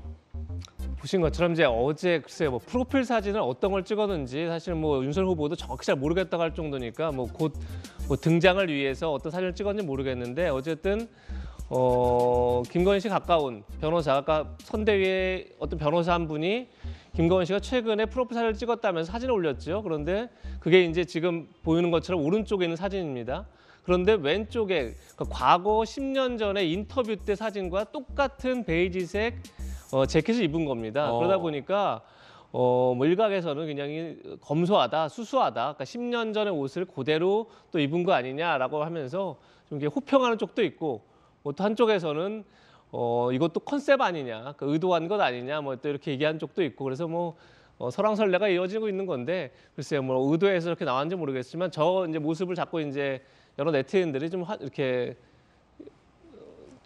보신 것처럼 이제 어제 글쎄요, 뭐 프로필 사진을 어떤 걸 찍었는지 사실 뭐 윤석열 후보도 정확히 잘 모르겠다고 할 정도니까 뭐 곧 뭐 등장을 위해서 어떤 사진을 찍었는지 모르겠는데 어쨌든 김건희 씨 가까운 변호사, 아까 선대위의 어떤 변호사 한 분이 김건희 씨가 최근에 프로필 사진을 찍었다면서 사진을 올렸죠. 그런데 그게 이제 지금 보이는 것처럼 오른쪽에 있는 사진입니다. 그런데 왼쪽에 그러니까 과거 10년 전에 인터뷰 때 사진과 똑같은 베이지색 재킷을 입은 겁니다. 그러다 보니까 뭐 일각에서는 그냥 검소하다, 수수하다, 그러니까 10년 전의 옷을 그대로 또 입은 거 아니냐라고 하면서 좀 이렇게 호평하는 쪽도 있고, 뭐 또 한쪽에서는 이것도 컨셉 아니냐, 그러니까 의도한 것 아니냐, 뭐 또 이렇게 얘기한 쪽도 있고, 그래서 뭐 설왕설래가 이어지고 있는 건데 글쎄요, 뭐 의도해서 이렇게 나왔는지 모르겠지만 저 이제 모습을 자꾸 이제 여러 네티즌들이 좀 이렇게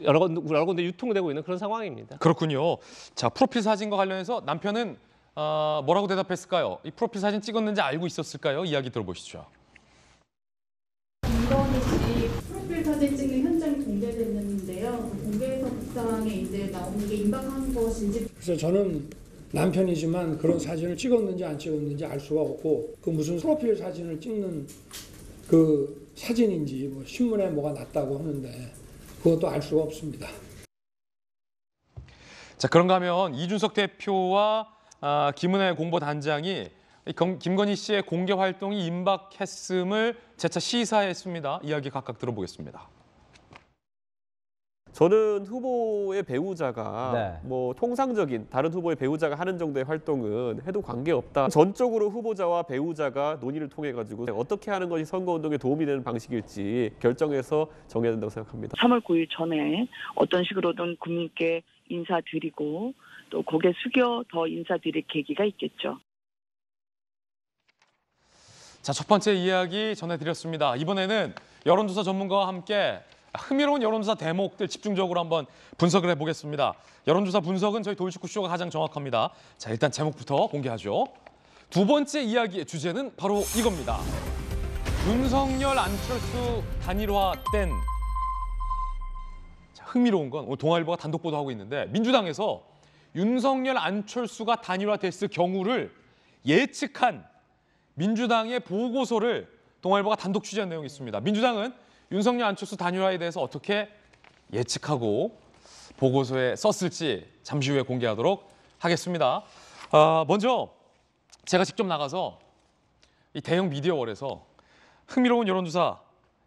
여러 군데 유통되고 있는 그런 상황입니다. 그렇군요. 자, 프로필 사진과 관련해서 남편은 뭐라고 대답했을까요? 이 프로필 사진 찍었는지 알고 있었을까요? 이야기 들어보시죠. 김건희 씨 프로필 사진 찍는 현장이 공개됐는데요. 공개해서 국상에 이제 나오는 게 임박한 것인지. 그래서 저는 남편이지만 그런 사진을 찍었는지 안 찍었는지 알 수가 없고 그 무슨 프로필 사진을 찍는 그 사진인지 뭐 신문에 뭐가 났다고 하는데 그것도 알 수가 없습니다. 자, 그런가 하면 이준석 대표와 김은혜 공보단장이 김건희 씨의 공개 활동이 임박했음을 재차 시사했습니다. 이야기 각각 들어보겠습니다. 저는 후보의 배우자가 네. 뭐 통상적인 다른 후보의 배우자가 하는 정도의 활동은 해도 관계없다. 전적으로 후보자와 배우자가 논의를 통해 가지고 어떻게 하는 것이 선거운동에 도움이 되는 방식일지 결정해서 정해야 된다고 생각합니다. 3월 9일 전에 어떤 식으로든 국민께 인사드리고 또 고개 숙여 더 인사드릴 계기가 있겠죠. 자, 첫 번째 이야기 전해드렸습니다. 이번에는 여론조사 전문가와 함께 흥미로운 여론조사 대목들 집중적으로 한번 분석을 해보겠습니다. 여론조사 분석은 저희 돌직구쇼가 가장 정확합니다. 자, 일단 제목부터 공개하죠. 두 번째 이야기의 주제는 바로 이겁니다. 윤석열, 안철수 단일화된, 자, 흥미로운 건 오늘 동아일보가 단독 보도하고 있는데 민주당에서 윤석열, 안철수가 단일화됐을 경우를 예측한 민주당의 보고서를 동아일보가 단독 취재한 내용이 있습니다. 민주당은 윤석열, 안철수 단일화에 대해서 어떻게 예측하고 보고서에 썼을지 잠시 후에 공개하도록 하겠습니다. 먼저 제가 직접 나가서 이 대형 미디어월에서 흥미로운 여론조사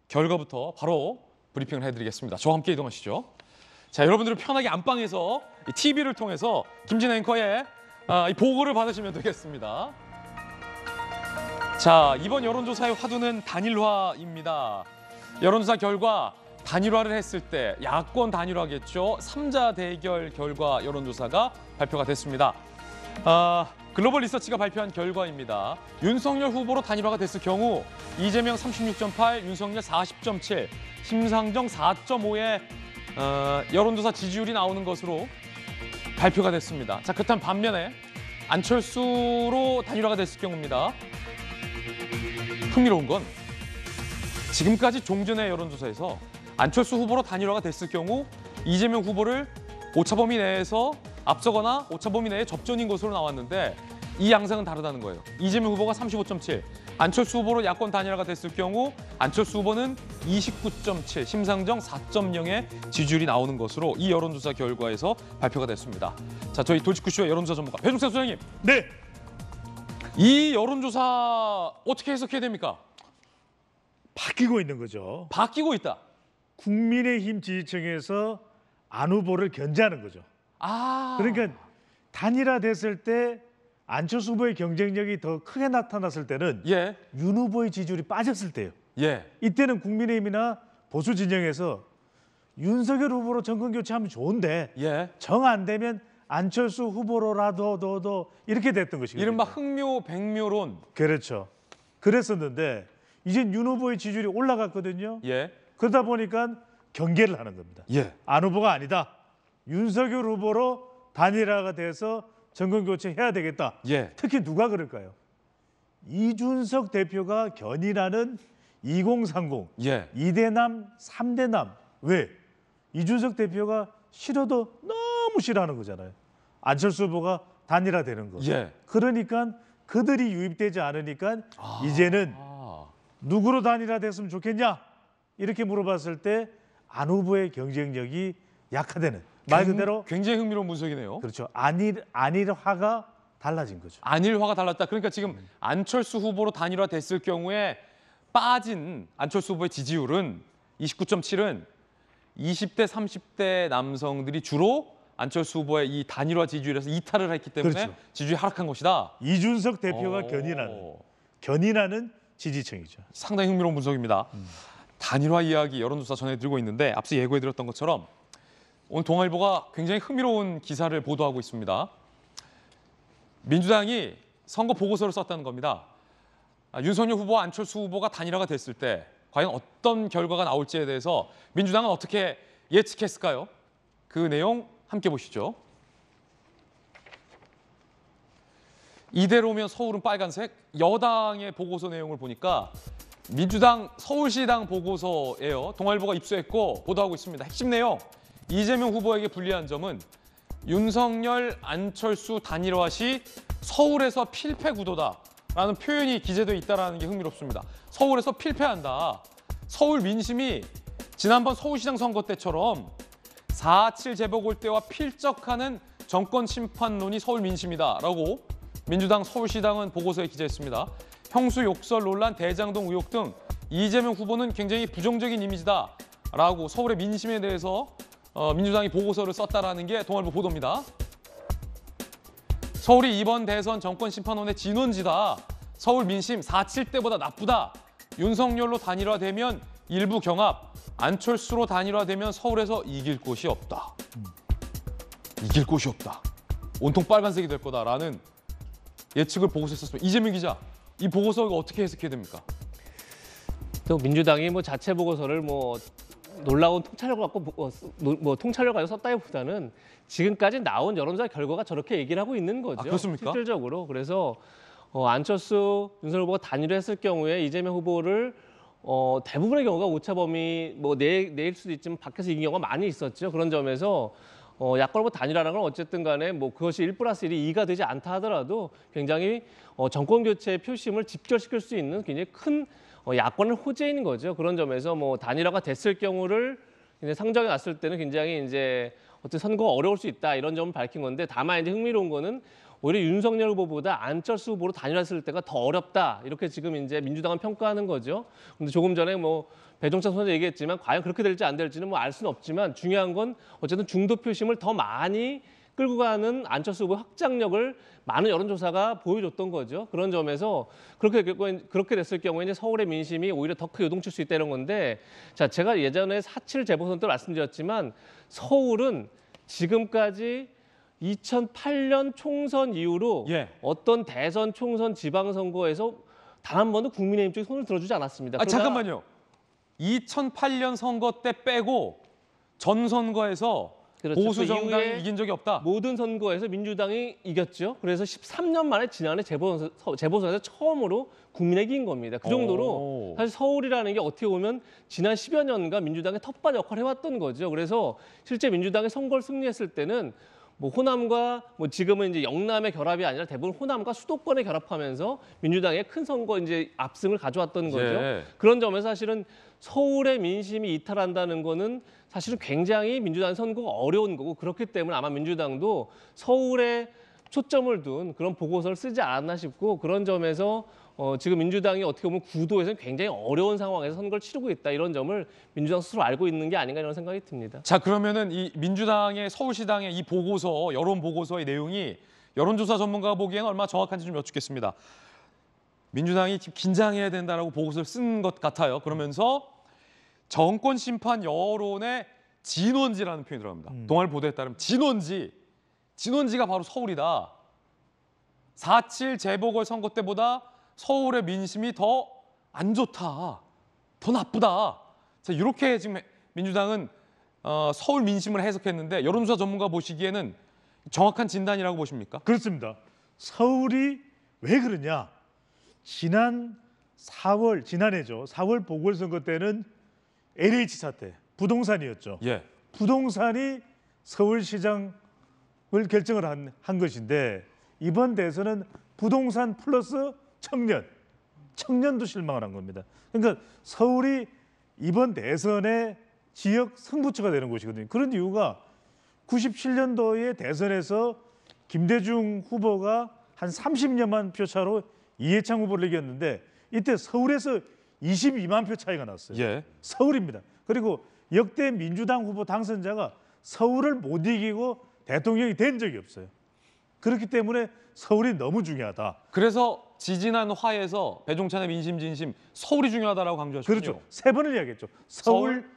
결과부터 바로 브리핑을 해드리겠습니다. 저와 함께 이동하시죠. 자, 여러분들은 편하게 안방에서 이 TV를 통해서 김진 앵커의 이 보고를 받으시면 되겠습니다. 자, 이번 여론조사의 화두는 단일화입니다. 여론조사 결과 단일화를 했을 때 야권 단일화겠죠. 3자 대결 결과 여론조사가 발표가 됐습니다. 글로벌 리서치가 발표한 결과입니다. 윤석열 후보로 단일화가 됐을 경우 이재명 36.8, 윤석열 40.7, 심상정 4.5의 여론조사 지지율이 나오는 것으로 발표가 됐습니다. 자, 그렇다면 반면에 안철수로 단일화가 됐을 경우입니다. 흥미로운 건 지금까지 종전의 여론조사에서 안철수 후보로 단일화가 됐을 경우 이재명 후보를 오차 범위 내에서 앞서거나 오차 범위 내에 접전인 것으로 나왔는데 이 양상은 다르다는 거예요. 이재명 후보가 35.7, 안철수 후보로 야권 단일화가 됐을 경우 안철수 후보는 29.7, 심상정 4.0의 지지율이 나오는 것으로 이 여론조사 결과에서 발표가 됐습니다. 자, 저희 돌직구쇼의 여론조사 전문가 배종찬 소장님. 네. 이 여론조사 어떻게 해석해야 됩니까? 바뀌고 있는 거죠. 바뀌고 있다. 국민의힘 지지층에서 안 후보를 견제하는 거죠. 그러니까 단일화됐을 때 안철수 후보의 경쟁력이 더 크게 나타났을 때는 윤 후보의 지지율이 빠졌을 때요. 이때는 국민의힘이나 보수 진영에서 윤석열 후보로 정권 교체하면 좋은데 정 안 되면 안철수 후보로라도 이렇게 됐던 것이거든요. 이른바 흥묘 백묘론. 그렇죠. 그랬었는데 이젠 윤 후보의 지지율이 올라갔거든요. 그러다 보니까 경계를 하는 겁니다. 안 후보가 아니다. 윤석열 후보로 단일화가 돼서 정권 교체해야 되겠다. 특히 누가 그럴까요? 이준석 대표가 견인하는 2030, 2대남, 3대남. 왜? 이준석 대표가 싫어도 너무 싫어하는 거잖아요. 안철수 후보가 단일화되는 거. 그러니까 그들이 유입되지 않으니까 이제는 누구로 단일화됐으면 좋겠냐? 이렇게 물어봤을 때 안 후보의 경쟁력이 약화되는. 말 그대로 굉장히 흥미로운 분석이네요. 그렇죠. 안일화가 달라진 거죠. 안일화가 달랐다. 그러니까 지금 안철수 후보로 단일화됐을 경우에 빠진 안철수 후보의 지지율은 29.7은 20대, 30대 남성들이 주로 안철수 후보의 이 단일화 지지율에서 이탈을 했기 때문에 지지율이 하락한 것이다. 이준석 대표가 견인하는 지지층이죠. 상당히 흥미로운 분석입니다. 단일화 이야기 여론조사 전해드리고 있는데 앞서 예고해드렸던 것처럼 오늘 동아일보가 굉장히 흥미로운 기사를 보도하고 있습니다. 민주당이 선거 보고서를 썼다는 겁니다. 윤석열 후보와 안철수 후보가 단일화가 됐을 때 과연 어떤 결과가 나올지에 대해서 민주당은 어떻게 예측했을까요? 그 내용 함께 보시죠. 이대로면 서울은 빨간색? 여당의 보고서 내용을 보니까 민주당 서울시당 보고서예요. 동아일보가 입수했고 보도하고 있습니다. 핵심 내용, 이재명 후보에게 불리한 점은 윤석열, 안철수 단일화 시 서울에서 필패 구도다라는 표현이 기재되어 있다는 게 흥미롭습니다. 서울에서 필패한다. 서울 민심이 지난번 서울시장 선거 때처럼 4.7 재보궐 때와 필적하는 정권 심판론이 서울 민심이다라고 민주당 서울시당은 보고서에 기재했습니다. 형수 욕설 논란, 대장동 의혹 등 이재명 후보는 굉장히 부정적인 이미지다라고 서울의 민심에 대해서 민주당이 보고서를 썼다라는 게 동아일보 보도입니다. 서울이 이번 대선 정권 심판원의 진원지다. 서울 민심 4.7 때보다 나쁘다. 윤석열로 단일화되면 일부 경합, 안철수로 단일화되면 서울에서 이길 곳이 없다. 이길 곳이 없다. 온통 빨간색이 될 거다라는 예측을 보고서에 썼습니다. 이재명 기자, 이 보고서가 어떻게 해석해야 됩니까? 또 민주당이 뭐 자체 보고서를 뭐 놀라운 통찰력을 갖고 통찰력을 가지고 썼다기보다는 지금까지 나온 여론조사 결과가 저렇게 얘기를 하고 있는 거죠. 그렇습니까? 실질적으로. 그래서 안철수, 윤석열 후보가 단일화했을 경우에 이재명 후보를 대부분의 경우가 오차범위 내일 수도 있지만 밖에서 이긴 경우가 많이 있었죠. 그런 점에서 야권 후보 단일화라는 건 어쨌든 간에 뭐 그것이 1+1이 2가 되지 않다 하더라도 굉장히 정권 교체의 표심을 집결시킬 수 있는 굉장히 큰 야권을 호재인 거죠. 그런 점에서 뭐 단일화가 됐을 경우를 이제 상정해 놨을 때는 굉장히 이제 어떤 선거가 어려울 수 있다 이런 점을 밝힌 건데, 다만 이제 흥미로운 거는 오히려 윤석열 후보보다 안철수 후보로 단일화했을 때가 더 어렵다 이렇게 지금 이제 민주당은 평가하는 거죠. 근데 조금 전에 뭐 배종찬 선수 얘기했지만 과연 그렇게 될지 안 될지는 뭐 알 수는 없지만 중요한 건 어쨌든 중도 표심을 더 많이 끌고 가는 안철수 후보의 확장력을 많은 여론조사가 보여줬던 거죠. 그런 점에서 그렇게 됐을 경우에 이제 서울의 민심이 오히려 더 크게 요동칠 수 있다는 건데, 자, 제가 예전에 4.7 재보선 때 말씀드렸지만 서울은 지금까지 2008년 총선 이후로 어떤 대선, 총선, 지방선거에서 단 한 번도 국민의힘 쪽에 손을 들어주지 않았습니다. 잠깐만요. 2008년 선거 때 빼고 전 선거에서 그렇죠. 보수 그 정당이 이후에 이긴 적이 없다. 모든 선거에서 민주당이 이겼죠. 그래서 13년 만에 지난해 재보선에서 처음으로 국민에게 이긴 겁니다. 그 정도로 사실 서울이라는 게 어떻게 보면 지난 10여 년간 민주당의 텃밭 역할을 해왔던 거죠. 그래서 실제 민주당이 선거를 승리했을 때는 뭐 호남과 뭐 지금은 이제 영남의 결합이 아니라 대부분 호남과 수도권에 결합하면서 민주당의 큰 선거 이제 압승을 가져왔던 거죠. 예. 그런 점에서 사실은 서울의 민심이 이탈한다는 거는 사실은 굉장히 민주당 선거가 어려운 거고, 그렇기 때문에 아마 민주당도 서울에 초점을 둔 그런 보고서를 쓰지 않았나 싶고, 그런 점에서 지금 민주당이 어떻게 보면 구도에서는 굉장히 어려운 상황에서 선거를 치르고 있다, 이런 점을 민주당 스스로 알고 있는 게 아닌가 이런 생각이 듭니다. 자, 그러면은 이 민주당의 서울시당의 이 보고서, 여론 보고서의 내용이 여론조사 전문가가 보기에는 얼마나 정확한지 좀 여쭙겠습니다. 민주당이 지금 긴장해야 된다라고 보고서를 쓴 것 같아요. 그러면서 정권 심판 여론의 진원지라는 표현이 들어갑니다. 동아일 보도에 따르면 진원지가 바로 서울이다. 4.7 재보궐 선거 때보다 서울의 민심이 더 안 좋다, 더 나쁘다. 자, 이렇게 지금 민주당은 서울 민심을 해석했는데, 여론조사 전문가 보시기에는 정확한 진단이라고 보십니까? 그렇습니다. 서울이 왜 그러냐? 지난해죠. 4월 보궐선거 때는 LH 사태, 부동산이었죠. 예. 부동산이 서울시장을 결정을 한 것인데, 이번 대선은 부동산 플러스 청년도 실망을 한 겁니다. 그러니까 서울이 이번 대선의 지역 승부처가 되는 곳이거든요. 그런 이유가 97년도의 대선에서 김대중 후보가 한 30여만 표 차로 이해창 후보를 이겼는데, 이때 서울에서 22만 표 차이가 났어요. 예. 서울입니다. 그리고 역대 민주당 후보 당선자가 서울을 못 이기고 대통령이 된 적이 없어요. 그렇기 때문에 서울이 너무 중요하다. 그래서 지지난 화에서 배종찬의 민심 진심, 서울이 중요하다라고 강조하셨군요. 그렇죠. 3번을 이야기했죠. 서울.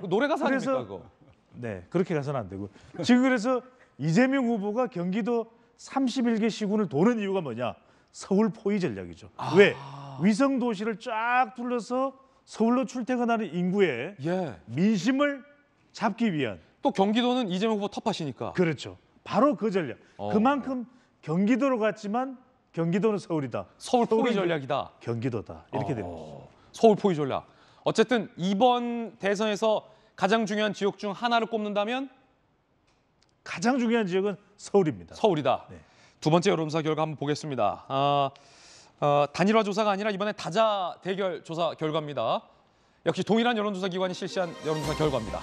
노래 가사 아닙니까 그거? 네, 그렇게 가서는 안 되고. 지금 그래서 이재명 후보가 경기도 31개 시군을 도는 이유가 뭐냐? 서울 포위 전략이죠. 왜? 위성 도시를 쫙 둘러서 서울로 출퇴근하는 인구의 민심을 잡기 위한. 또 경기도는 이재명 후보 텃밭이니까. 그렇죠. 바로 그 전략. 그만큼 경기도로 갔지만 경기도는 서울이다. 서울 포위 전략이다. 경기도다. 이렇게 됩니다. 서울 포위 전략. 어쨌든 이번 대선에서 가장 중요한 지역 중 하나를 꼽는다면 가장 중요한 지역은 서울입니다. 서울이다. 네. 두 번째 여론조사 결과 한번 보겠습니다. 단일화 조사가 아니라 이번에 다자 대결 조사 결과입니다. 역시 동일한 여론조사 기관이 실시한 여론조사 결과입니다.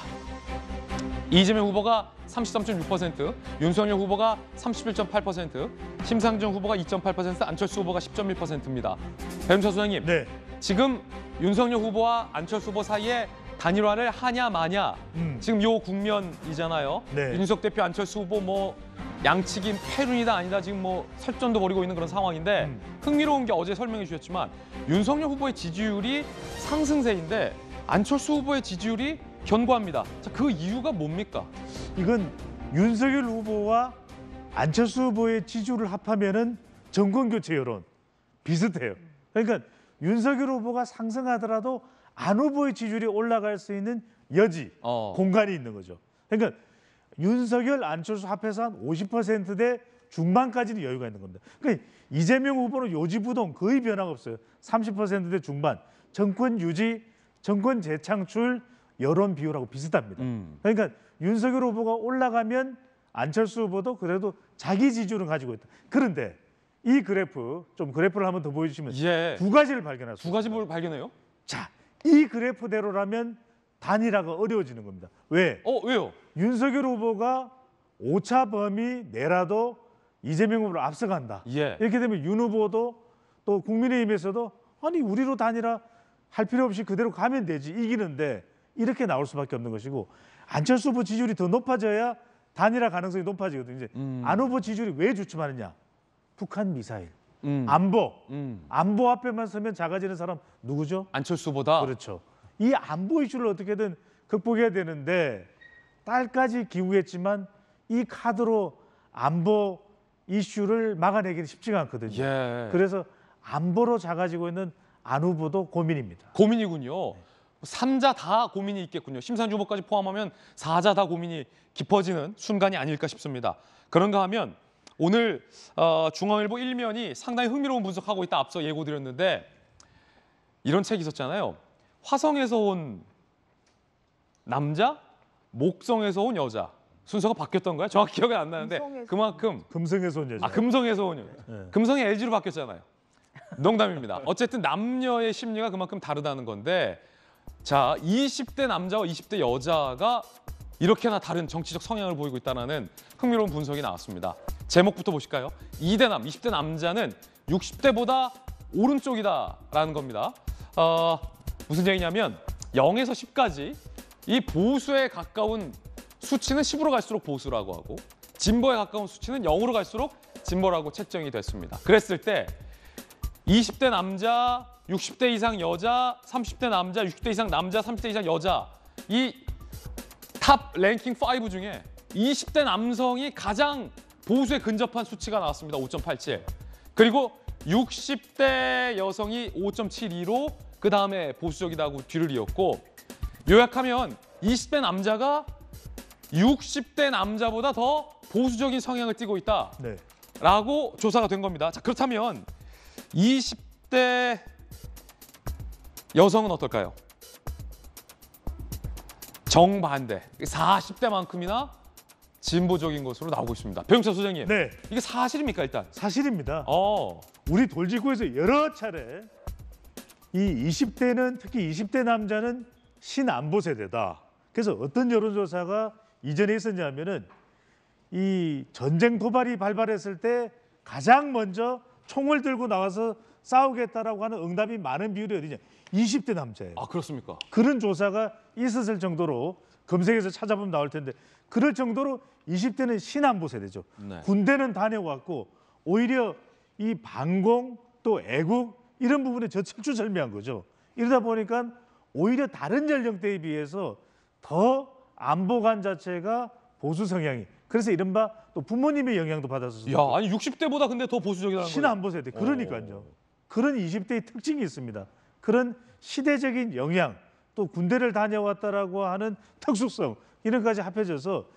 이재명 후보가 33.6%, 윤석열 후보가 31.8%, 심상정 후보가 2.8%, 안철수 후보가 10.1%입니다. 배용철 소장님, 네. 지금 윤석열 후보와 안철수 후보 사이에 단일화를 하냐 마냐 지금 요 국면이잖아요. 네. 윤석 대표, 안철수 후보 뭐 양측이 패륜이다 아니다 지금 뭐 설전도 벌이고 있는 그런 상황인데 흥미로운 게 어제 설명해 주셨지만 윤석열 후보의 지지율이 상승세인데 안철수 후보의 지지율이 견고합니다. 자, 그 이유가 뭡니까? 이건 윤석열 후보와 안철수 후보의 지지율을 합하면은 정권 교체 여론 비슷해요. 그러니까 윤석열 후보가 상승하더라도 안 후보의 지지율이 올라갈 수 있는 여지, 공간이 있는 거죠. 그러니까 윤석열, 안철수 합해서 한 50%대 중반까지는 여유가 있는 겁니다. 그러니까 이재명 후보는 요지부동 거의 변화가 없어요. 30%대 중반, 정권 유지, 정권 재창출, 여론 비율하고 비슷합니다. 그러니까 윤석열 후보가 올라가면 안철수 후보도 그래도 자기 지지율을 가지고 있다. 그런데 이 그래프, 좀 그래프를 한번 더 보여주시면 두 가지를 발견할 수 있습니다. 두 가지 뭘 발견해요? 자, 이 그래프대로라면 단일화가 어려워지는 겁니다. 왜? 왜요? 윤석열 후보가 오차 범위 내라도 이재명 후보를 앞서간다. 이렇게 되면 윤 후보도 또 국민의힘에서도 아니 우리로 단일화 할 필요 없이 그대로 가면 되지 이기는데 이렇게 나올 수밖에 없는 것이고 안철수 후보 지지율이 더 높아져야 단일화 가능성이 높아지거든요. 이제 안 후보 지지율이 왜 주춤하느냐? 북한 미사일, 안보 앞에만 서면 작아지는 사람 누구죠? 안철수 후보다. 그렇죠. 이 안보 이슈를 어떻게든 극복해야 되는데 딸까지 기우했지만 이 카드로 안보 이슈를 막아내기는 쉽지가 않거든요. 그래서 안보로 작아지고 있는 안 후보도 고민입니다. 고민이군요. 3자 다 고민이 있겠군요. 심상정 후보까지 포함하면 4자 다 고민이 깊어지는 순간이 아닐까 싶습니다. 그런가 하면 오늘 중앙일보 1면이 상당히 흥미로운 분석하고 있다 앞서 예고드렸는데 이런 책이 있었잖아요. 화성에서 온 남자, 목성에서 온 여자. 순서가 바뀌었던가요? 정확히 기억이 안 나는데 그만큼 금성에서 온 여자. 금성에서 온 여자. 금성이 LG로 바뀌었잖아요. 농담입니다. 어쨌든 남녀의 심리가 그만큼 다르다는 건데 자, 20대 남자와 20대 여자가 이렇게나 다른 정치적 성향을 보이고 있다는 흥미로운 분석이 나왔습니다. 제목부터 보실까요? 2대 남, 20대 남자는 60대보다 오른쪽이다라는 겁니다. 무슨 얘기냐면 0에서 10까지 이 보수에 가까운 수치는 10으로 갈수록 보수라고 하고 진보에 가까운 수치는 0으로 갈수록 진보라고 책정이 됐습니다. 그랬을 때 20대 남자, 60대 이상 여자, 30대 남자, 60대 이상 남자, 30대 이상 여자 이 탑 랭킹 5 중에 20대 남성이 가장 보수에 근접한 수치가 나왔습니다. 5.87. 그리고 60대 여성이 5.72로 그 다음에 보수적이다고 뒤를 이었고 요약하면 20대 남자가 60대 남자보다 더 보수적인 성향을 띠고 있다라고 조사가 된 겁니다. 자, 그렇다면 20대 여성은 어떨까요? 정반대, 40대만큼이나 진보적인 것으로 나오고 있습니다. 배용철 소장님, 이게 사실입니까 일단? 사실입니다. 우리 돌직구에서 여러 차례 이 20대는 특히 20대 남자는 신안보 세대다. 그래서 어떤 여론조사가 이전에 있었냐면은 이 전쟁 도발이 발발했을 때 가장 먼저 총을 들고 나와서 싸우겠다라고 하는 응답이 많은 비율이 어디냐? 20대 남자예요. 아, 그렇습니까? 그런 조사가 있었을 정도로 검색해서 찾아보면 나올 텐데 그럴 정도로 20대는 신안보 세대죠. 군대는 다녀왔고 오히려 이 반공 또 애국 이런 부분에 저출주절미한 거죠. 이러다 보니까 오히려 다른 연령대에 비해서 더 안보관 자체가 보수 성향이 그래서 이른바 또 부모님의 영향도 받았을 야, 아니 60대보다 근데 더 보수적이라는 거예요. 신안보 세대. 그러니까요. 그런 20대의 특징이 있습니다. 그런 시대적인 영향, 또 군대를 다녀왔다라고 하는 특수성 이런 것까지 합해져서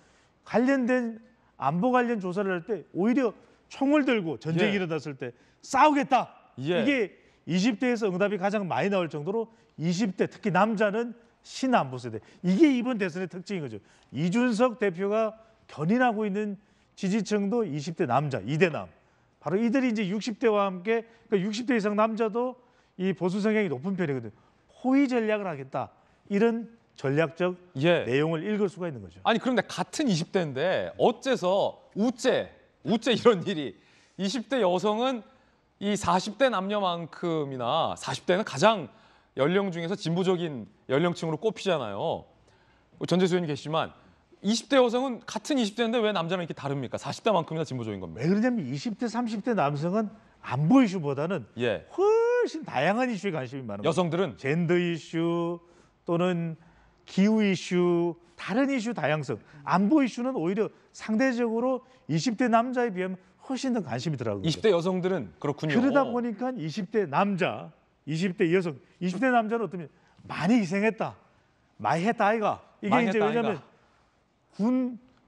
관련된 안보 관련 조사를 할 때 오히려 총을 들고 전쟁이 일어났을 때 싸우겠다. 이게 20대에서 응답이 가장 많이 나올 정도로 20대 특히 남자는 신안보 세대. 이게 이번 대선의 특징인 거죠. 이준석 대표가 견인하고 있는 지지층도 20대 남자, 2대남. 바로 이들이 이제 60대와 함께 그러니까 60대 이상 남자도 이 보수 성향이 높은 편이거든요. 호위 전략을 하겠다. 이런 전략적 내용을 읽을 수가 있는 거죠. 아니 그런데 같은 20대인데 어째서 우째 이런 일이 20대 여성은 이 40대 남녀만큼이나 40대는 가장 연령 중에서 진보적인 연령층으로 꼽히잖아요. 전재수 의원님 계시지만 20대 여성은 같은 20대인데 왜 남자는 이렇게 다릅니까? 40대만큼이나 진보적인 겁니다. 왜 그러냐면 20대, 30대 남성은 안보 이슈보다는 훨씬 다양한 이슈에 관심이 많은 거예요. 여성들은 젠더 이슈 또는 기후 이슈, 다른 이슈 다양성. 안보 이슈는 오히려 상대적으로 20대 남자에 비하면 훨씬 더 관심이 들어가고 20대 여성들은 그렇군요. 그러다 보니까 20대 남자, 20대 여성, 20대 남자는 어떠면 많이 희생했다. 많이 했다 아이가. 이게 이제 왜냐하면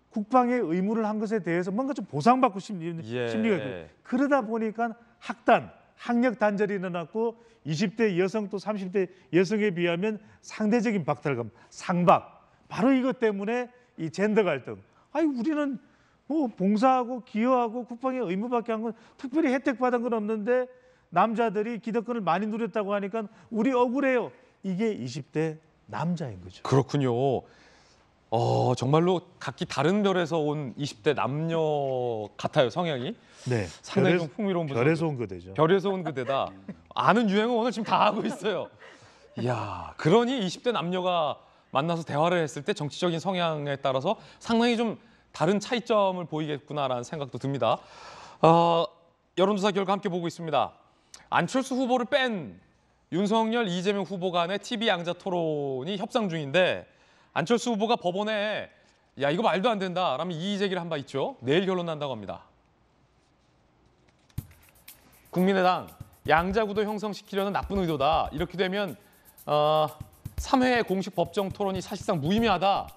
국방의 의무를 한 것에 대해서 뭔가 좀 보상받고 심리가 있고 그러다 보니까 학력 단절이 일어났고 20대 여성 또 30대 여성에 비하면 상대적인 박탈감, 상박. 바로 이것 때문에 이 젠더 갈등. 아니 우리는 뭐 봉사하고 기여하고 국방의 의무밖에 한 건 특별히 혜택 받은 건 없는데 남자들이 기득권을 많이 누렸다고 하니까 우리 억울해요. 이게 20대 남자인 거죠. 그렇군요. 정말로 각기 다른 별에서 온 20대 남녀 같아요, 성향이. 네. 상당히 좀 흥미로운 분석. 별에서 온 그대죠. 별에서 온 그대다. 아는 유행어 오늘 지금 다 하고 있어요. 이야, 그러니 20대 남녀가 만나서 대화를 했을 때 정치적인 성향에 따라서 상당히 좀 다른 차이점을 보이겠구나라는 생각도 듭니다. 여론조사 결과 함께 보고 있습니다. 안철수 후보를 뺀 윤석열, 이재명 후보 간의 TV 양자 토론이 협상 중인데 안철수 후보가 법원에 야 이거 말도 안 된다 라면 이의 제기를 한 바 있죠. 내일 결론 난다고 합니다. 국민의당 양자구도 형성시키려는 나쁜 의도다. 이렇게 되면 3회 공식 법정 토론이 사실상 무의미하다.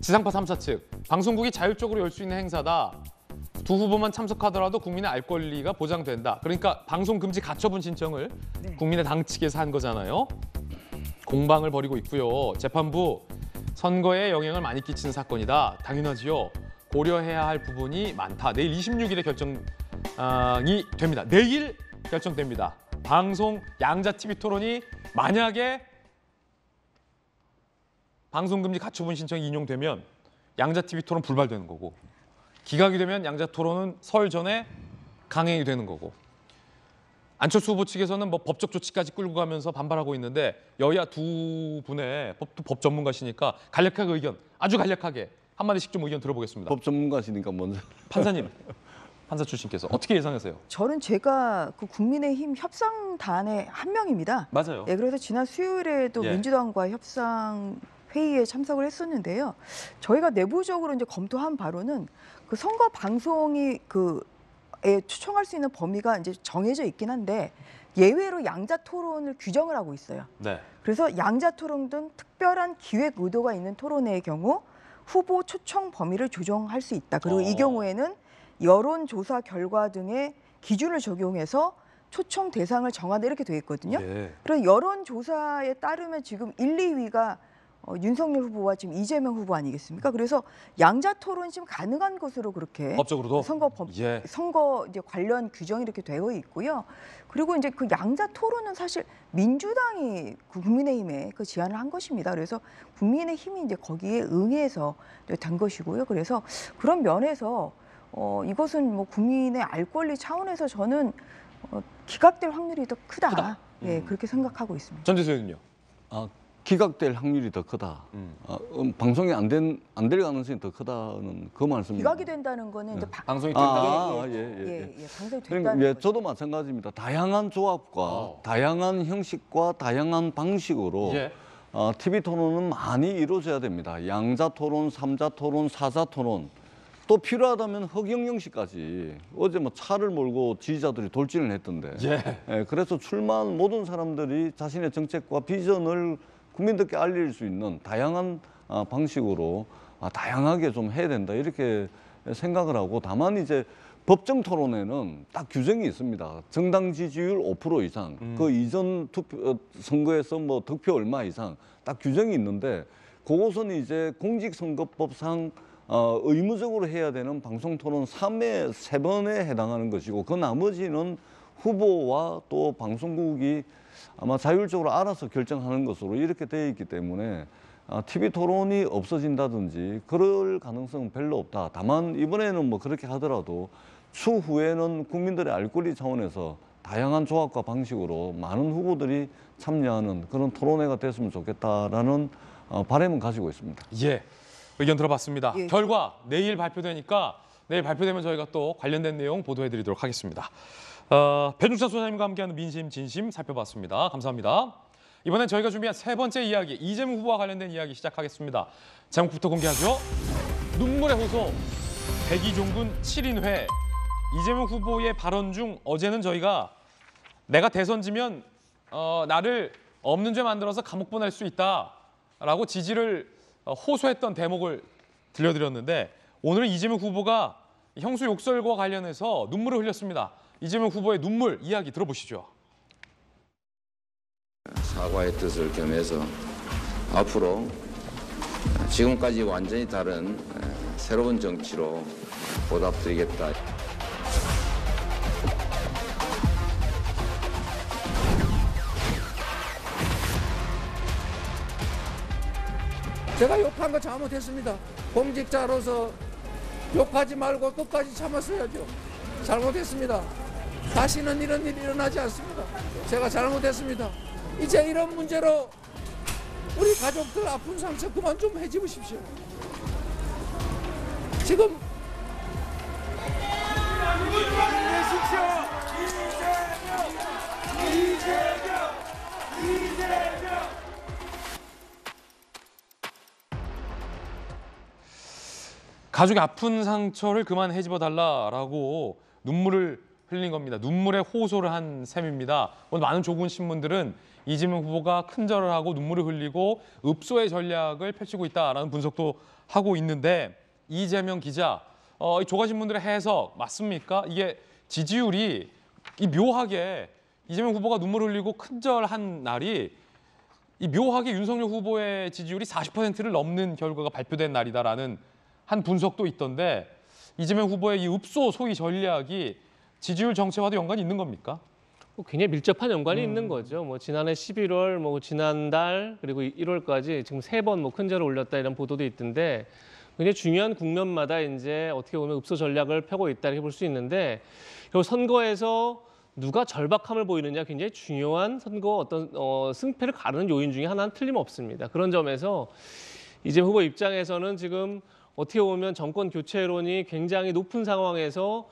지상파 3사 측 방송국이 자율적으로 열 수 있는 행사다. 두 후보만 참석하더라도 국민의 알 권리가 보장된다. 그러니까 방송 금지 가처분 신청을 국민의당 측에서 한 거잖아요. 공방을 벌이고 있고요. 재판부 선거에 영향을 많이 끼치는 사건이다. 당연하지요. 고려해야 할 부분이 많다. 내일 26일에 결정이 됩니다. 내일 결정됩니다. 방송 양자 TV 토론이 만약에 방송금지 가처분 신청이 인용되면 양자 TV 토론 불발되는 거고 기각이 되면 양자 토론은 설 전에 강행이 되는 거고 안철수 후보 측에서는 뭐 법적 조치까지 끌고 가면서 반발하고 있는데 여야 두 분의 법 전문가시니까 간략하게 의견, 아주 간략하게 한마디씩 좀 의견 들어보겠습니다. 법 전문가시니까 먼저. 판사님, 판사 출신께서 어떻게 예상하세요? 저는 제가 그 국민의힘 협상단의 한 명입니다. 맞아요. 예, 그래서 지난 수요일에도 민주당과 협상 회의에 참석을 했었는데요. 저희가 내부적으로 이제 검토한 바로는 그 선거 방송이 초청할 수 있는 범위가 이제 정해져 있긴 한데 예외로 양자 토론을 규정을 하고 있어요. 네. 그래서 양자 토론 등 특별한 기획 의도가 있는 토론회의 경우 후보 초청 범위를 조정할 수 있다. 그리고 이 경우에는 여론조사 결과 등의 기준을 적용해서 초청 대상을 정한다 이렇게 돼 있거든요. 그래서 여론조사에 따르면 지금 1, 2위가 윤석열 후보와 지금 이재명 후보 아니겠습니까? 그래서 양자 토론 지금 가능한 것으로 그렇게 법적으로도 선거 이제 관련 규정이 이렇게 되어 있고요. 그리고 이제 그 양자 토론은 사실 민주당이 국민의힘에 그 제안을 한 것입니다. 그래서 국민의힘이 이제 거기에 응해서 된 것이고요. 그래서 그런 면에서 이것은 뭐 국민의 알 권리 차원에서 저는 기각될 확률이 더 크다. 예, 그렇게 생각하고 있습니다. 전재수 의원님요. 기각될 확률이 더 크다. 방송이 안 될 가능성이 더 크다는 그 말씀입니다. 기각이 된다는 거는 이제 방송이 된다. 방송이 그러니까 된다는 저도 마찬가지입니다. 다양한 조합과 다양한 형식과 다양한 방식으로 TV 토론은 많이 이루어져야 됩니다. 양자 토론, 삼자 토론, 사자 토론 또 필요하다면 허경영 씨까지 어제 뭐 차를 몰고 지지자들이 돌진을 했던데. 예, 그래서 출마한 모든 사람들이 자신의 정책과 비전을 국민들께 알릴 수 있는 다양한 방식으로 다양하게 좀 해야 된다 이렇게 생각을 하고, 다만 이제 법정 토론에는 딱 규정이 있습니다. 정당 지지율 5% 이상, 그 이전 선거에서 뭐 득표 얼마 이상 딱 규정이 있는데, 그것은 이제 공직선거법상 의무적으로 해야 되는 방송 토론 3번에 해당하는 것이고, 그 나머지는 후보와 또 방송국이 아마 자율적으로 알아서 결정하는 것으로 이렇게 되어 있기 때문에 TV 토론이 없어진다든지 그럴 가능성은 별로 없다. 다만 이번에는 뭐 그렇게 하더라도 추후에는 국민들의 알 권리 차원에서 다양한 조합과 방식으로 많은 후보들이 참여하는 그런 토론회가 됐으면 좋겠다라는 바람은 가지고 있습니다. 예, 의견 들어봤습니다. 결과 내일 발표되니까 내일 발표되면 저희가 또 관련된 내용 보도해드리도록 하겠습니다. 배준찬 소장님과 함께하는 민심 진심 살펴봤습니다. 감사합니다. 이번엔 저희가 준비한 세 번째 이야기, 이재명 후보와 관련된 이야기 시작하겠습니다. 제목부터 공개하죠. 눈물의 호소, 백이종군 7인회. 이재명 후보의 발언 중 어제는 저희가 내가 대선 지면 나를 없는 죄 만들어서 감옥 보낼 수 있다라고 지지를 호소했던 대목을 들려드렸는데, 오늘은 이재명 후보가 형수 욕설과 관련해서 눈물을 흘렸습니다. 이재명 후보의 눈물 이야기 들어보시죠. 사과의 뜻을 겸해서 앞으로 지금까지 완전히 다른 새로운 정치로 보답드리겠다. 제가 욕한 거 잘못했습니다. 공직자로서 욕하지 말고 끝까지 참았어야죠. 잘못했습니다. 다시는 이런 일이 일어나지 않습니다. 제가 잘못했습니다. 이제 이런 문제로 우리 가족들 아픈 상처 그만 좀 해집으십시오. 지금 가족의 아픈 상처를 그만 해집어달라라고 눈물을 흘린 겁니다. 눈물의 호소를 한 셈입니다. 오늘 많은 조군 신문들은 이재명 후보가 큰절을 하고 눈물을 흘리고 읍소의 전략을 펼치고 있다라는 분석도 하고 있는데, 이재명 기자, 이 조간신문들의 해석 맞습니까? 이게 지지율이 묘하게 이재명 후보가 눈물을 흘리고 큰절한 날이 묘하게 윤석열 후보의 지지율이 40%를 넘는 결과가 발표된 날이다라는 한 분석도 있던데, 이재명 후보의 이 읍소 소위 전략이 지지율 정체와도 연관이 있는 겁니까? 굉장히 밀접한 연관이 있는 거죠. 뭐 지난해 11월, 뭐 지난달 그리고 1월까지 지금 3번 큰절을 올렸다 이런 보도도 있던데, 굉장히 중요한 국면마다 이제 어떻게 보면 읍소 전략을 펴고 있다 이렇게 볼 수 있는데, 결국 선거에서 누가 절박함을 보이느냐 굉장히 중요한 선거 어떤 승패를 가르는 요인 중에 하나는 틀림없습니다. 그런 점에서 이재명 후보 입장에서는 지금 어떻게 보면 정권 교체론이 굉장히 높은 상황에서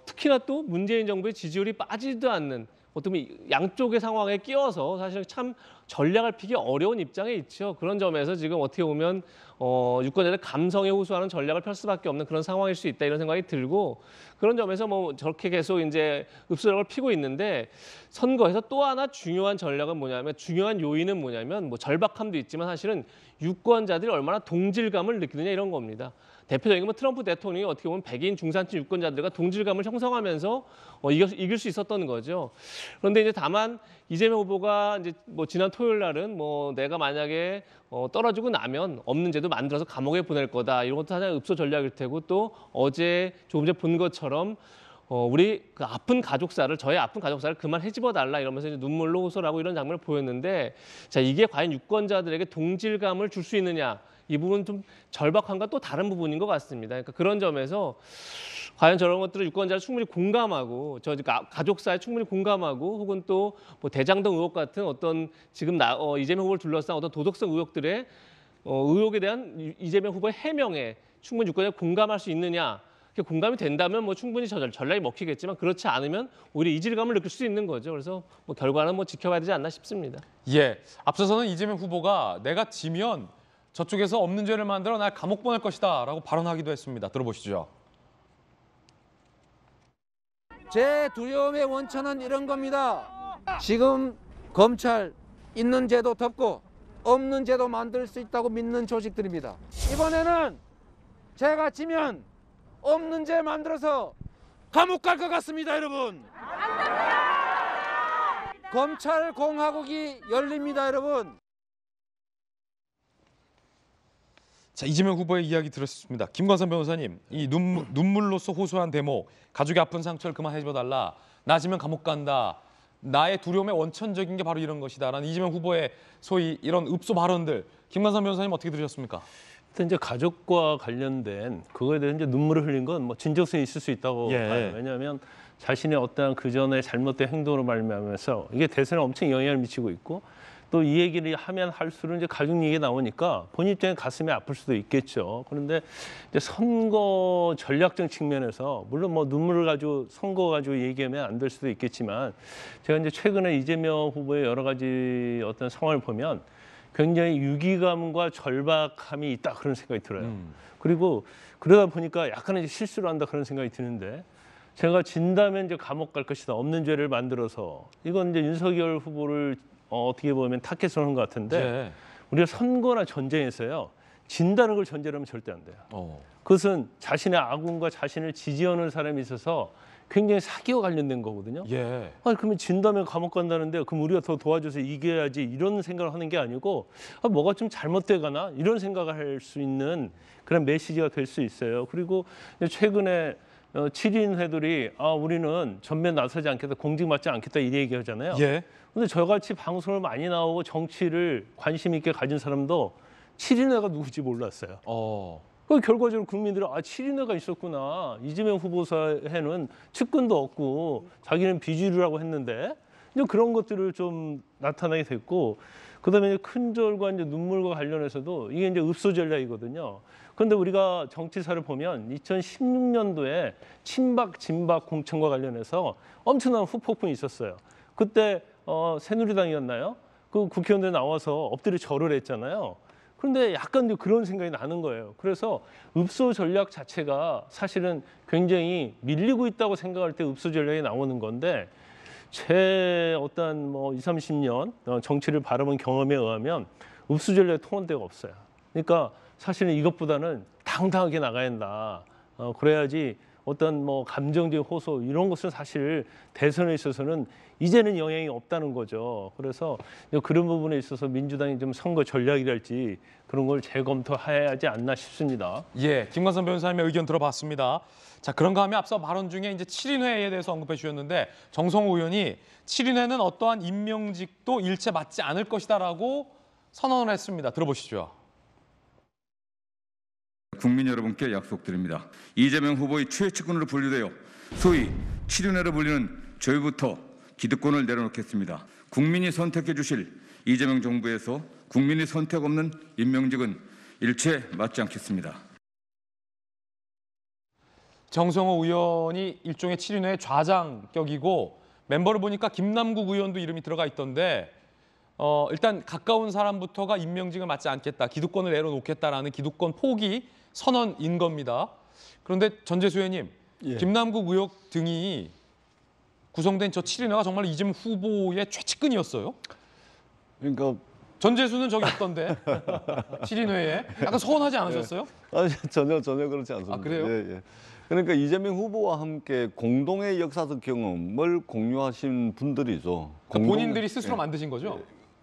특히나 또 문재인 정부의 지지율이 빠지지도 않는 어떤 양쪽의 상황에 끼어서 사실 참 전략을 피기 어려운 입장에 있죠. 그런 점에서 지금 어떻게 보면 유권자들 감성에 호소하는 전략을 펼 수밖에 없는 그런 상황일 수 있다 이런 생각이 들고, 그런 점에서 뭐 저렇게 계속 이제 읍소력을 피고 있는데, 선거에서 또 하나 중요한 전략은 뭐냐면, 중요한 요인은 뭐냐면, 뭐 절박함도 있지만 사실은 유권자들이 얼마나 동질감을 느끼느냐 이런 겁니다. 대표적인 건 트럼프 대통령이 어떻게 보면 백인 중산층 유권자들과 동질감을 형성하면서 이길 수 있었던 거죠. 그런데 이제 다만 이재명 후보가 이제 뭐 지난 토요일 날은 뭐 내가 만약에 떨어지고 나면 없는 죄도 만들어서 감옥에 보낼 거다 이런 것도 하나의 읍소 전략일 테고, 또 어제 조금 전에 본 것처럼 우리 그 아픈 가족사를, 저의 아픈 가족사를 그만 해집어 달라 이러면서 이제 눈물로 호소하고 이런 장면을 보였는데, 자 이게 과연 유권자들에게 동질감을 줄 수 있느냐, 이 부분은 좀 절박함과 또 다른 부분인 것 같습니다. 그러니까 그런 점에서 과연 저런 것들을 유권자를 충분히 공감하고, 가족사에 충분히 공감하고, 혹은 또 뭐 대장동 의혹 같은 어떤 지금 이재명 후보를 둘러싼 어떤 도덕성 의혹들의 의혹에 대한 이재명 후보의 해명에 충분히 유권자가 공감할 수 있느냐. 공감이 된다면 뭐 충분히 전략이 먹히겠지만, 그렇지 않으면 오히려 이질감을 느낄 수 있는 거죠. 그래서 뭐 결과는 뭐 지켜봐야 되지 않나 싶습니다. 예, 앞서서는 이재명 후보가 내가 지면 저쪽에서 없는 죄를 만들어 날 감옥 보낼 것이다 라고 발언하기도 했습니다. 들어보시죠. 제 두려움의 원천은 이런 겁니다. 지금 검찰 있는 죄도 덮고 없는 죄도 만들 수 있다고 믿는 조직들입니다. 이번에는 제가 지면 없는 죄 만들어서 감옥 갈 것 같습니다, 여러분. 검찰 공화국이 열립니다, 여러분. 자, 이재명 후보의 이야기 들었습니다. 김관선 변호사님, 이 눈물로써 호소한 대목, 가족의 아픈 상처를 그만 해줘달라, 나지면 감옥 간다, 나의 두려움의 원천적인 게 바로 이런 것이다라는 이재명 후보의 소위 이런 읍소 발언들, 김관선 변호사님 어떻게 들으셨습니까? 일단 이제 가족과 관련된 그거에 대해서 이제 눈물을 흘린 건 뭐 진정성이 있을 수 있다고 봐요. 왜냐하면 자신의 어떠한 그 전에 잘못된 행동으로 말미암아서 이게 대선에 엄청 영향을 미치고 있고, 또 이 얘기를 하면 할수록 이제 가족 얘기가 나오니까 본인 입장에 가슴이 아플 수도 있겠죠. 그런데 이제 선거 전략적 측면에서 물론 뭐 눈물을 가지고 선거 가지고 얘기하면 안 될 수도 있겠지만, 제가 이제 최근에 이재명 후보의 여러 가지 어떤 상황을 보면 굉장히 유기감과 절박함이 있다, 그런 생각이 들어요. 그리고 그러다 보니까 약간은 이제 실수를 한다, 그런 생각이 드는데, 제가 진다면 이제 감옥 갈 것이다, 없는 죄를 만들어서, 이건 이제 윤석열 후보를 어떻게 보면 타겟으로 하는 것 같은데, 우리가 선거나 전쟁에서요, 진다는 걸 전제로 하면 절대 안 돼요. 그것은 자신의 아군과 자신을 지지하는 사람이 있어서 굉장히 사기와 관련된 거거든요. 아니, 그러면 진다면 감옥 간다는데 그럼 우리가 더 도와줘서 이겨야지, 이런 생각을 하는 게 아니고, 뭐가 좀 잘못돼 가나, 이런 생각을 할 수 있는 그런 메시지가 될 수 있어요. 그리고 최근에 7인 회들이 우리는 전면 나서지 않겠다, 공직맞지 않겠다, 이 얘기 하잖아요. 근데 저같이 방송을 많이 나오고 정치를 관심 있게 가진 사람도 7인회가 누구지 몰랐어요. 그 결과적으로 국민들은 7인회가 있었구나, 이재명 후보사에는 측근도 없고 자기는 비주류라고 했는데, 이제 그런 것들을 좀 나타나게 됐고, 그다음에 큰절과 이제 눈물과 관련해서도 이게 이제 읍소 전략이거든요. 그런데 우리가 정치사를 보면 2016년도에 친박 진박 공천과 관련해서 엄청난 후폭풍이 있었어요. 그때 새누리당이었나요? 그 국회의원들 나와서 엎드려 절을 했잖아요. 그런데 약간 그런 생각이 나는 거예요. 그래서 읍소 전략 자체가 사실은 굉장히 밀리고 있다고 생각할 때 읍소 전략이 나오는 건데, 제 어떤 뭐 20, 30년 정치를 바라본 경험에 의하면 읍소 전략에 통한 데가 없어요. 그러니까 사실은 이것보다는 당당하게 나가야 한다. 그래야지 어떤 뭐 감정적 호소 이런 것은 사실 대선에 있어서는 이제는 영향이 없다는 거죠. 그래서 그런 부분에 있어서 민주당이 좀 선거 전략이랄지 그런 걸 재검토해야 하지 않나 싶습니다. 김관선 변호사님의 의견 들어봤습니다. 자, 그런가 하면 앞서 발언 중에 이제 7인회에 대해서 언급해 주셨는데, 정성호 의원이 7인회는 어떠한 임명직도 일체 맞지 않을 것이다라고 선언을 했습니다. 들어보시죠. 국민 여러분께 약속드립니다. 이재명 후보의 최측근으로 분류되어 소위 7인회로 불리는 저희부터 기득권을 내려놓겠습니다. 국민이 선택해 주실 이재명 정부에서 국민이 선택 없는 임명직은 일체 맞지 않겠습니다. 정성호 의원이 일종의 7인회의 좌장격이고, 멤버를 보니까 김남국 의원도 이름이 들어가 있던데, 일단 가까운 사람부터가 임명직을 맡지 않겠다, 기득권을 내려놓겠다라는 기득권 포기 선언인 겁니다. 그런데 전재수 의원님, 김남국 의혹 등이 구성된 저 7인회가 정말 이재명 후보의 최측근이었어요? 그러니까 전재수는 저기 없던데 7인회에 약간 서운하지 않으셨어요? 전혀 그렇지 않습니다. 그래요? 그러니까 이재명 후보와 함께 공동의 역사적 경험을 공유하신 분들이죠. 그러니까 본인들이 스스로 만드신 거죠?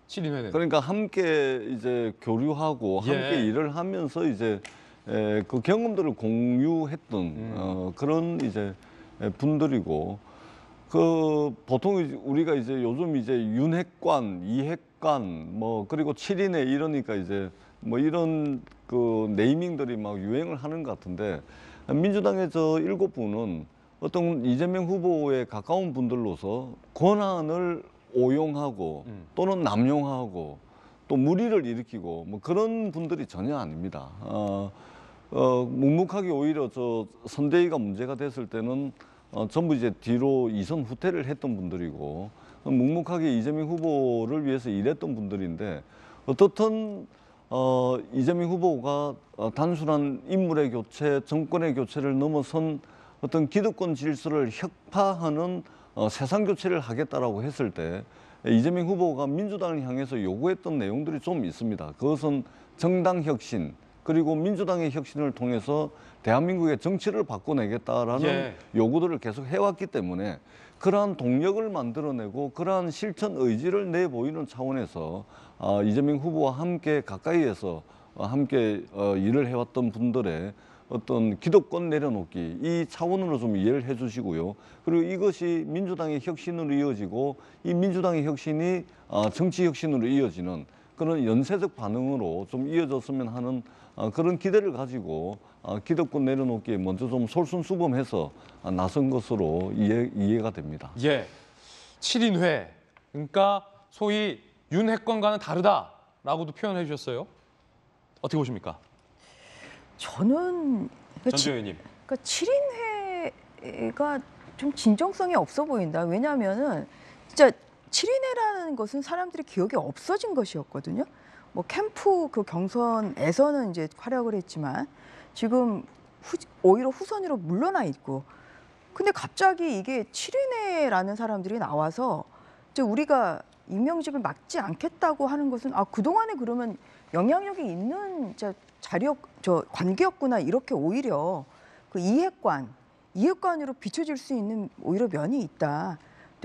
7인회는. 그러니까 함께 이제 교류하고 함께 일을 하면서 이제 그 경험들을 공유했던 그런 이제 분들이고, 그 보통 우리가 이제 요즘 이제 윤핵관, 이핵관 뭐 그리고 7인회 이러니까 이제 뭐 이런 그 네이밍들이 막 유행을 하는 것 같은데, 민주당의 저 7분은 어떤 이재명 후보에 가까운 분들로서 권한을 오용하고 또는 남용하고 또 무리를 일으키고 뭐 그런 분들이 전혀 아닙니다. 묵묵하게 오히려 저 선대위가 문제가 됐을 때는 전부 이제 뒤로 이선 후퇴를 했던 분들이고, 묵묵하게 이재명 후보를 위해서 일했던 분들인데, 어떻든 이재명 후보가 단순한 인물의 교체, 정권의 교체를 넘어선 어떤 기득권 질서를 혁파하는 세상 교체를 하겠다라고 했을 때 이재명 후보가 민주당을 향해서 요구했던 내용들이 좀 있습니다. 그것은 정당 혁신, 그리고 민주당의 혁신을 통해서 대한민국의 정치를 바꿔내겠다라는 요구들을 계속 해왔기 때문에 그러한 동력을 만들어내고 그러한 실천 의지를 내보이는 차원에서 이재명 후보와 함께 가까이에서 함께 일을 해왔던 분들의 어떤 기득권 내려놓기 이 차원으로 좀 이해를 해주시고요. 그리고 이것이 민주당의 혁신으로 이어지고 이 민주당의 혁신이 정치 혁신으로 이어지는 그런 연쇄적 반응으로 좀 이어졌으면 하는 그런 기대를 가지고 기득권 내려놓기에 먼저 좀 솔선수범해서 나선 것으로 이해가 됩니다. 예, 7인회, 그러니까 소위 윤핵관과는 다르다라고도 표현해 주셨어요. 어떻게 보십니까? 저는 전 의원님. 그러니까 7인회가 좀 진정성이 없어 보인다. 왜냐하면은 진짜 7인회라는 것은 사람들이 기억이 없어진 것이었거든요. 뭐 캠프 그 경선에서는 이제 활약을 했지만 지금 오히려 후선으로 물러나 있고. 근데 갑자기 이게 7인회라는 사람들이 나와서 이제 우리가 임명직을 막지 않겠다고 하는 것은 그동안에 그러면 영향력이 있는 관계였구나 이렇게 오히려 그 이해관으로 비춰질 수 있는 오히려 면이 있다.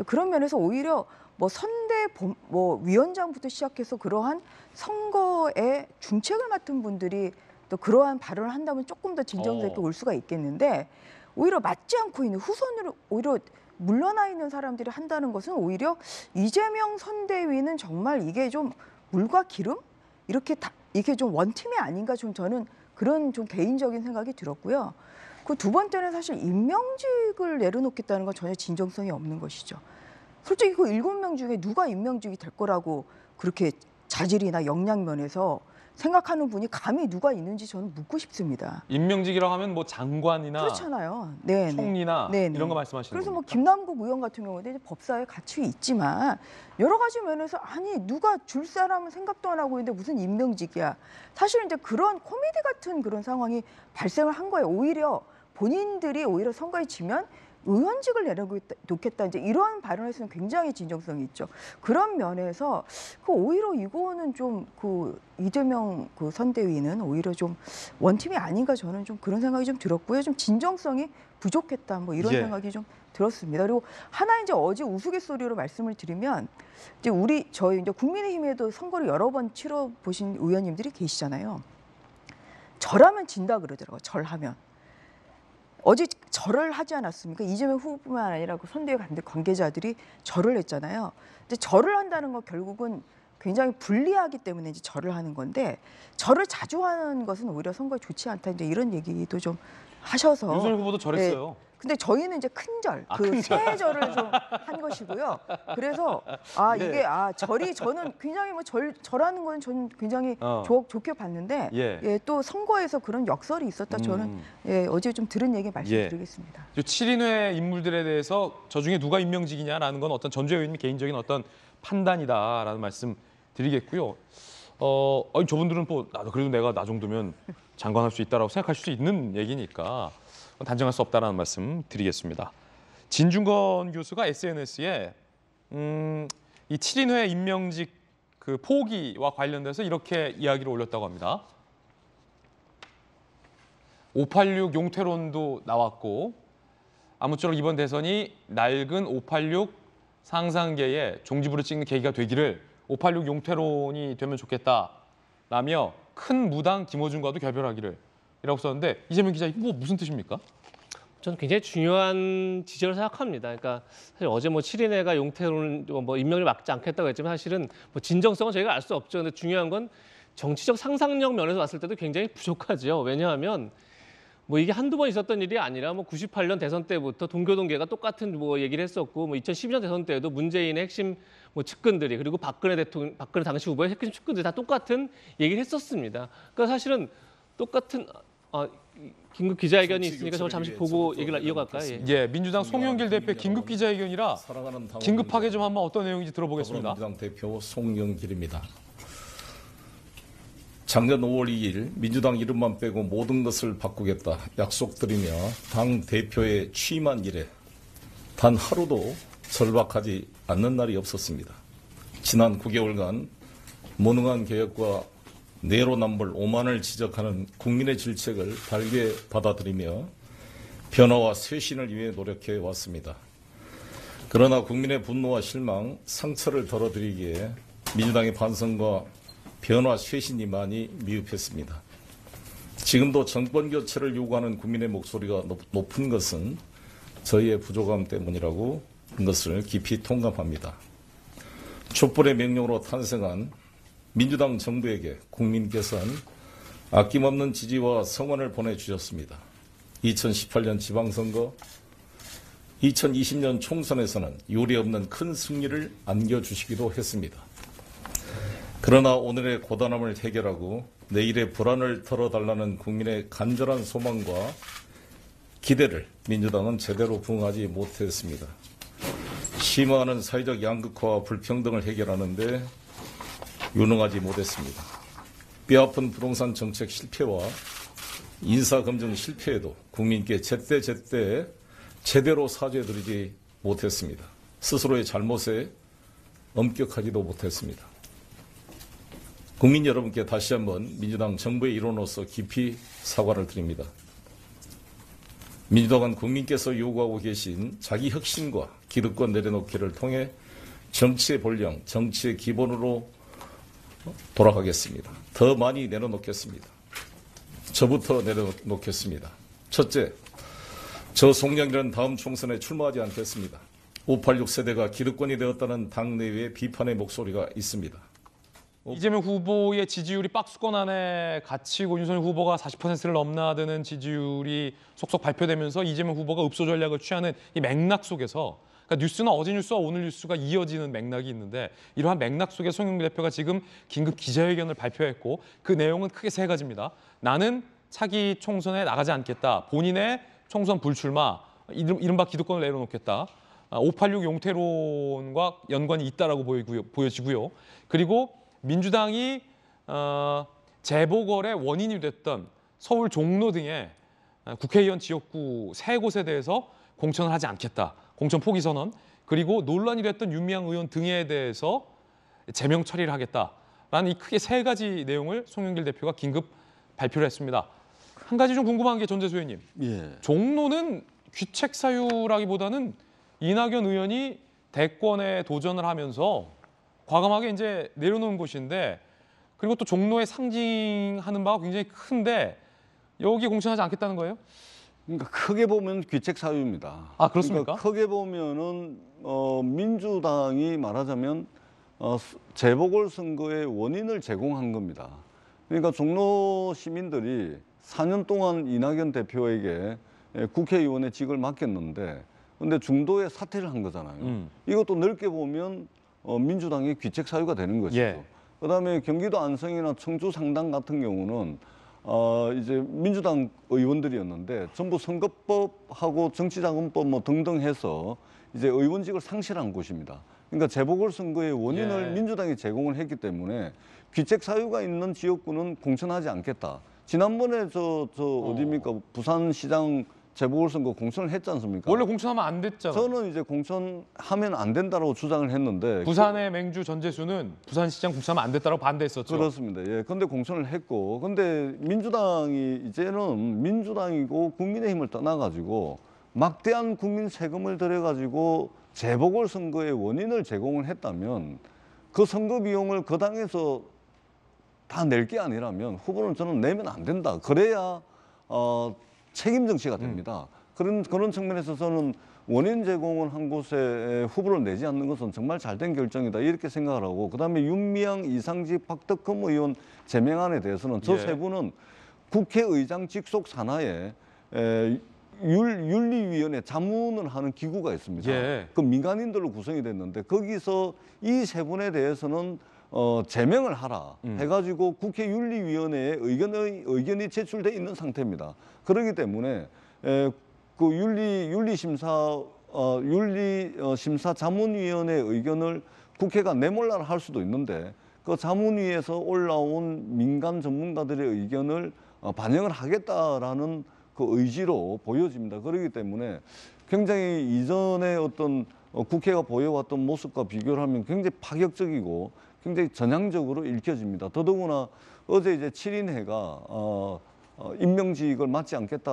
그런 면에서 오히려 뭐 선대 위원장부터 시작해서 그러한 선거의 중책을 맡은 분들이 또 그러한 발언을 한다면 조금 더 진정성 있게 올 수가 있겠는데 오히려 맞지 않고 있는 후선으로 오히려 물러나 있는 사람들이 한다는 것은 오히려 이재명 선대위는 정말 이게 좀 물과 기름 이게 좀 원팀이 아닌가 저는 그런 좀 개인적인 생각이 들었고요. 그 두 번째는 사실 임명직을 내려놓겠다는 건 전혀 진정성이 없는 것이죠. 솔직히 그 7명 중에 누가 임명직이 될 거라고 그렇게 자질이나 역량면에서 생각하는 분이 감히 누가 있는지 저는 묻고 싶습니다. 임명직이라고 하면 뭐 장관이나 그렇잖아요. 네, 총리나 이런 거 말씀하시는 그래서 겁니까? 뭐 김남국 의원 같은 경우는 법사에 같이 있지만 여러 가지 면에서 누가 줄 사람은 생각도 안 하고 있는데 무슨 임명직이야. 사실은 이제 그런 코미디 같은 그런 상황이 발생을 한 거예요. 오히려 본인들이 오히려 선거에 지면 의원직을 내려놓겠다 이제 이런 발언에서는 굉장히 진정성이 있죠. 그런 면에서 오히려 이거는 좀 이재명 선대위는 오히려 좀 원팀이 아닌가 저는 좀 그런 생각이 좀 들었고요. 좀 진정성이 부족했다 뭐 이런 생각이 좀 들었습니다. 그리고 하나 이제 어제 우스갯소리로 말씀을 드리면 이제 저희 이제 국민의힘에도 선거를 여러 번 치러 보신 의원님들이 계시잖아요. 절하면 진다 그러더라고요. 절하면. 어제 절을 하지 않았습니까? 이재명 후보뿐만 아니라 그 선대위 관계자들이 절을 했잖아요. 근데 절을 한다는 건 결국은 굉장히 불리하기 때문에 이제 절을 하는 건데 절을 자주 하는 것은 오히려 선거에 좋지 않다. 이제 이런 얘기도 좀 하셔서. 윤석열 후보도 절했어요. 네. 근데 저희는 이제 큰절, 새절을 좀 한 것이고요. 그래서 이게 절이 저는 굉장히 뭐 절하는 건 저는 굉장히 좋게 봤는데 또 선거에서 그런 역설이 있었다. 저는 어제 좀 들은 얘기 말씀드리겠습니다. 7인회 인물들에 대해서 저 중에 누가 임명직이냐라는 건 어떤 전주혜 의원님 개인적인 어떤 판단이다라는 말씀 드리겠고요. 저분들은 그래도 내가 나 정도면 장관할 수 있다라고 생각할 수 있는 얘기니까 단정할 수 없다라는 말씀 드리겠습니다. 진중권 교수가 SNS에 이 7인회 임명직 그 포기와 관련돼서 이렇게 이야기를 올렸다고 합니다. 586 용퇴론도 나왔고 아무쪼록 이번 대선이 낡은 586 상상계의 종지부를 찍는 계기가 되기를 586 용퇴론이 되면 좋겠다라며 큰 무당 김어준과도 결별하기를 이라고 썼는데 이재명 기자 이거 무슨 뜻입니까? 저는 굉장히 중요한 지적을 생각합니다. 그러니까 사실 어제 7인회가 용태론 임명을 막지 않겠다고 했지만 사실은 진정성은 저희가 알 수 없죠. 근데 중요한 건 정치적 상상력 면에서 봤을 때도 굉장히 부족하죠. 왜냐하면 이게 한두 번 있었던 일이 아니라 98년 대선 때부터 동교동계가 똑같은 얘기를 했었고 2012년 대선 때에도 문재인의 핵심 측근들이 그리고 박근혜 당시 후보의 핵심 측근들이 다 똑같은 얘기를 했었습니다. 그러니까 사실은 똑같은 긴급 기자회견이 있으니까 저걸 잠시 보고 얘기를 이어갈까요? 예, 민주당 송영길 대표의 긴급 기자회견이라 긴급하게 좀 한번 어떤 내용인지 들어보겠습니다. 민주당 대표 송영길입니다. 작년 5월 2일 민주당 이름만 빼고 모든 것을 바꾸겠다 약속드리며 당 대표에 취임한 이래 단 하루도 절박하지 않는 날이 없었습니다. 지난 9개월간 무능한 개혁과 내로남불 오만을 지적하는 국민의 질책을 달게 받아들이며 변화와 쇄신을 위해 노력해 왔습니다. 그러나 국민의 분노와 실망, 상처를 덜어드리기에 민주당의 반성과 변화 쇄신이 많이 미흡했습니다. 지금도 정권 교체를 요구하는 국민의 목소리가 높은 것은 저희의 부족함 때문이라고 것을 깊이 통감합니다. 촛불의 명령으로 탄생한 민주당 정부에게 국민께서는 아낌없는 지지와 성원을 보내주셨습니다. 2018년 지방선거, 2020년 총선에서는 유례없는 큰 승리를 안겨주시기도 했습니다. 그러나 오늘의 고단함을 해결하고 내일의 불안을 털어달라는 국민의 간절한 소망과 기대를 민주당은 제대로 부응하지 못했습니다. 심화하는 사회적 양극화와 불평등을 해결하는 데 유능하지 못했습니다. 뼈아픈 부동산 정책 실패와 인사검증 실패에도 국민께 제때 제대로 사죄드리지 못했습니다. 스스로의 잘못에 엄격하지도 못했습니다. 국민 여러분께 다시 한번 민주당 정부의 일원으로서 깊이 사과를 드립니다. 민주당은 국민께서 요구하고 계신 자기 혁신과 기득권 내려놓기를 통해 정치의 본령, 정치의 기본으로 돌아가겠습니다. 더 많이 내려놓겠습니다. 저부터 내려놓겠습니다. 첫째, 저 송영길은 다음 총선에 출마하지 않겠습니다. 586 세대가 기득권이 되었다는 당내외의 비판의 목소리가 있습니다. 이재명 후보의 지지율이 박스권 안에 갇히고 윤석열 후보가 40%를 넘나드는 지지율이 속속 발표되면서 이재명 후보가 읍소 전략을 취하는 이 맥락 속에서 그러니까 뉴스는 어제 뉴스와 오늘 뉴스가 이어지는 맥락이 있는데 이러한 맥락 속에 송영길 대표가 지금 긴급 기자회견을 발표했고 그 내용은 크게 세 가지입니다. 나는 차기 총선에 나가지 않겠다. 본인의 총선 불출마, 이른바 기득권을 내려놓겠다. 586 용태론과 연관이 있다라고 보여지고요. 그리고 민주당이 재보궐의 원인이 됐던 서울 종로 등의 국회의원 지역구 세 곳에 대해서 공천을 하지 않겠다. 공천 포기 선언. 그리고 논란이 됐던 윤미향 의원 등에 대해서 제명 처리를 하겠다라는 이 크게 세 가지 내용을 송영길 대표가 긴급 발표를 했습니다. 한 가지 좀 궁금한 게 전재수 의원님. 예. 종로는 귀책 사유라기보다는 이낙연 의원이 대권에 도전을 하면서 과감하게 이제 내려놓은 곳인데 그리고 또 종로에 상징하는 바가 굉장히 큰데 여기 공천하지 않겠다는 거예요? 그러니까 크게 보면 귀책 사유입니다. 아, 그렇습니까? 그러니까 크게 보면은 민주당이 말하자면 재보궐 선거의 원인을 제공한 겁니다. 그러니까 종로 시민들이 4년 동안 이낙연 대표에게 국회의원의 직을 맡겼는데 근데 중도에 사퇴를 한 거잖아요. 이것도 넓게 보면 민주당의 귀책 사유가 되는 것이죠. 예. 그다음에 경기도 안성이나 청주 상당 같은 경우는 이제 민주당 의원들이었는데 전부 선거법하고 정치자금법 뭐 등등 해서 이제 의원직을 상실한 곳입니다. 그러니까 재보궐선거의 원인을 민주당이 제공을 했기 때문에 귀책 사유가 있는 지역구는 공천하지 않겠다. 지난번에 어디입니까? 부산시장 재보궐선거 공천을 했지 않습니까? 원래 공천하면 안 됐잖아요. 저는 이제 공천하면 안 된다고 주장을 했는데 부산의 맹주 전재수는 부산시장 공천하면 안 됐다고 반대했었죠. 그렇습니다. 예, 근데 공천을 했고, 근데 민주당이 이제는 민주당이고 국민의힘을 떠나가지고 막대한 국민 세금을 들여가지고 재보궐선거의 원인을 제공을 했다면 그 선거 비용을 그 당에서 다 낼 게 아니라면 후보는 저는 내면 안 된다. 그래야 책임 정치가 됩니다. 그런 측면에서 저는 원인 제공을 한 곳에 후보를 내지 않는 것은 정말 잘된 결정이다 이렇게 생각을 하고 그다음에 윤미향, 이상직, 박덕흠 의원 제명안에 대해서는 저 세 분은 국회의장 직속 산하에 윤리위원회 자문을 하는 기구가 있습니다. 예. 그 민간인들로 구성이 됐는데 거기서 이 세 분에 대해서는 제명을 하라 해가지고 국회 윤리위원회에 의견이 제출돼 있는 상태입니다. 그렇기 때문에 그 윤리심사 자문위원회 의견을 국회가 내몰라라 할 수도 있는데 그 자문위에서 올라온 민간 전문가들의 의견을 반영을 하겠다라는 그 의지로 보여집니다. 그렇기 때문에 굉장히 이전에 어떤 국회가 보여왔던 모습과 비교를 하면 굉장히 파격적이고 굉장히 전향적으로 읽혀집니다. 더더구나 어제 이제 7인회가 임명직을 맡지 않겠다,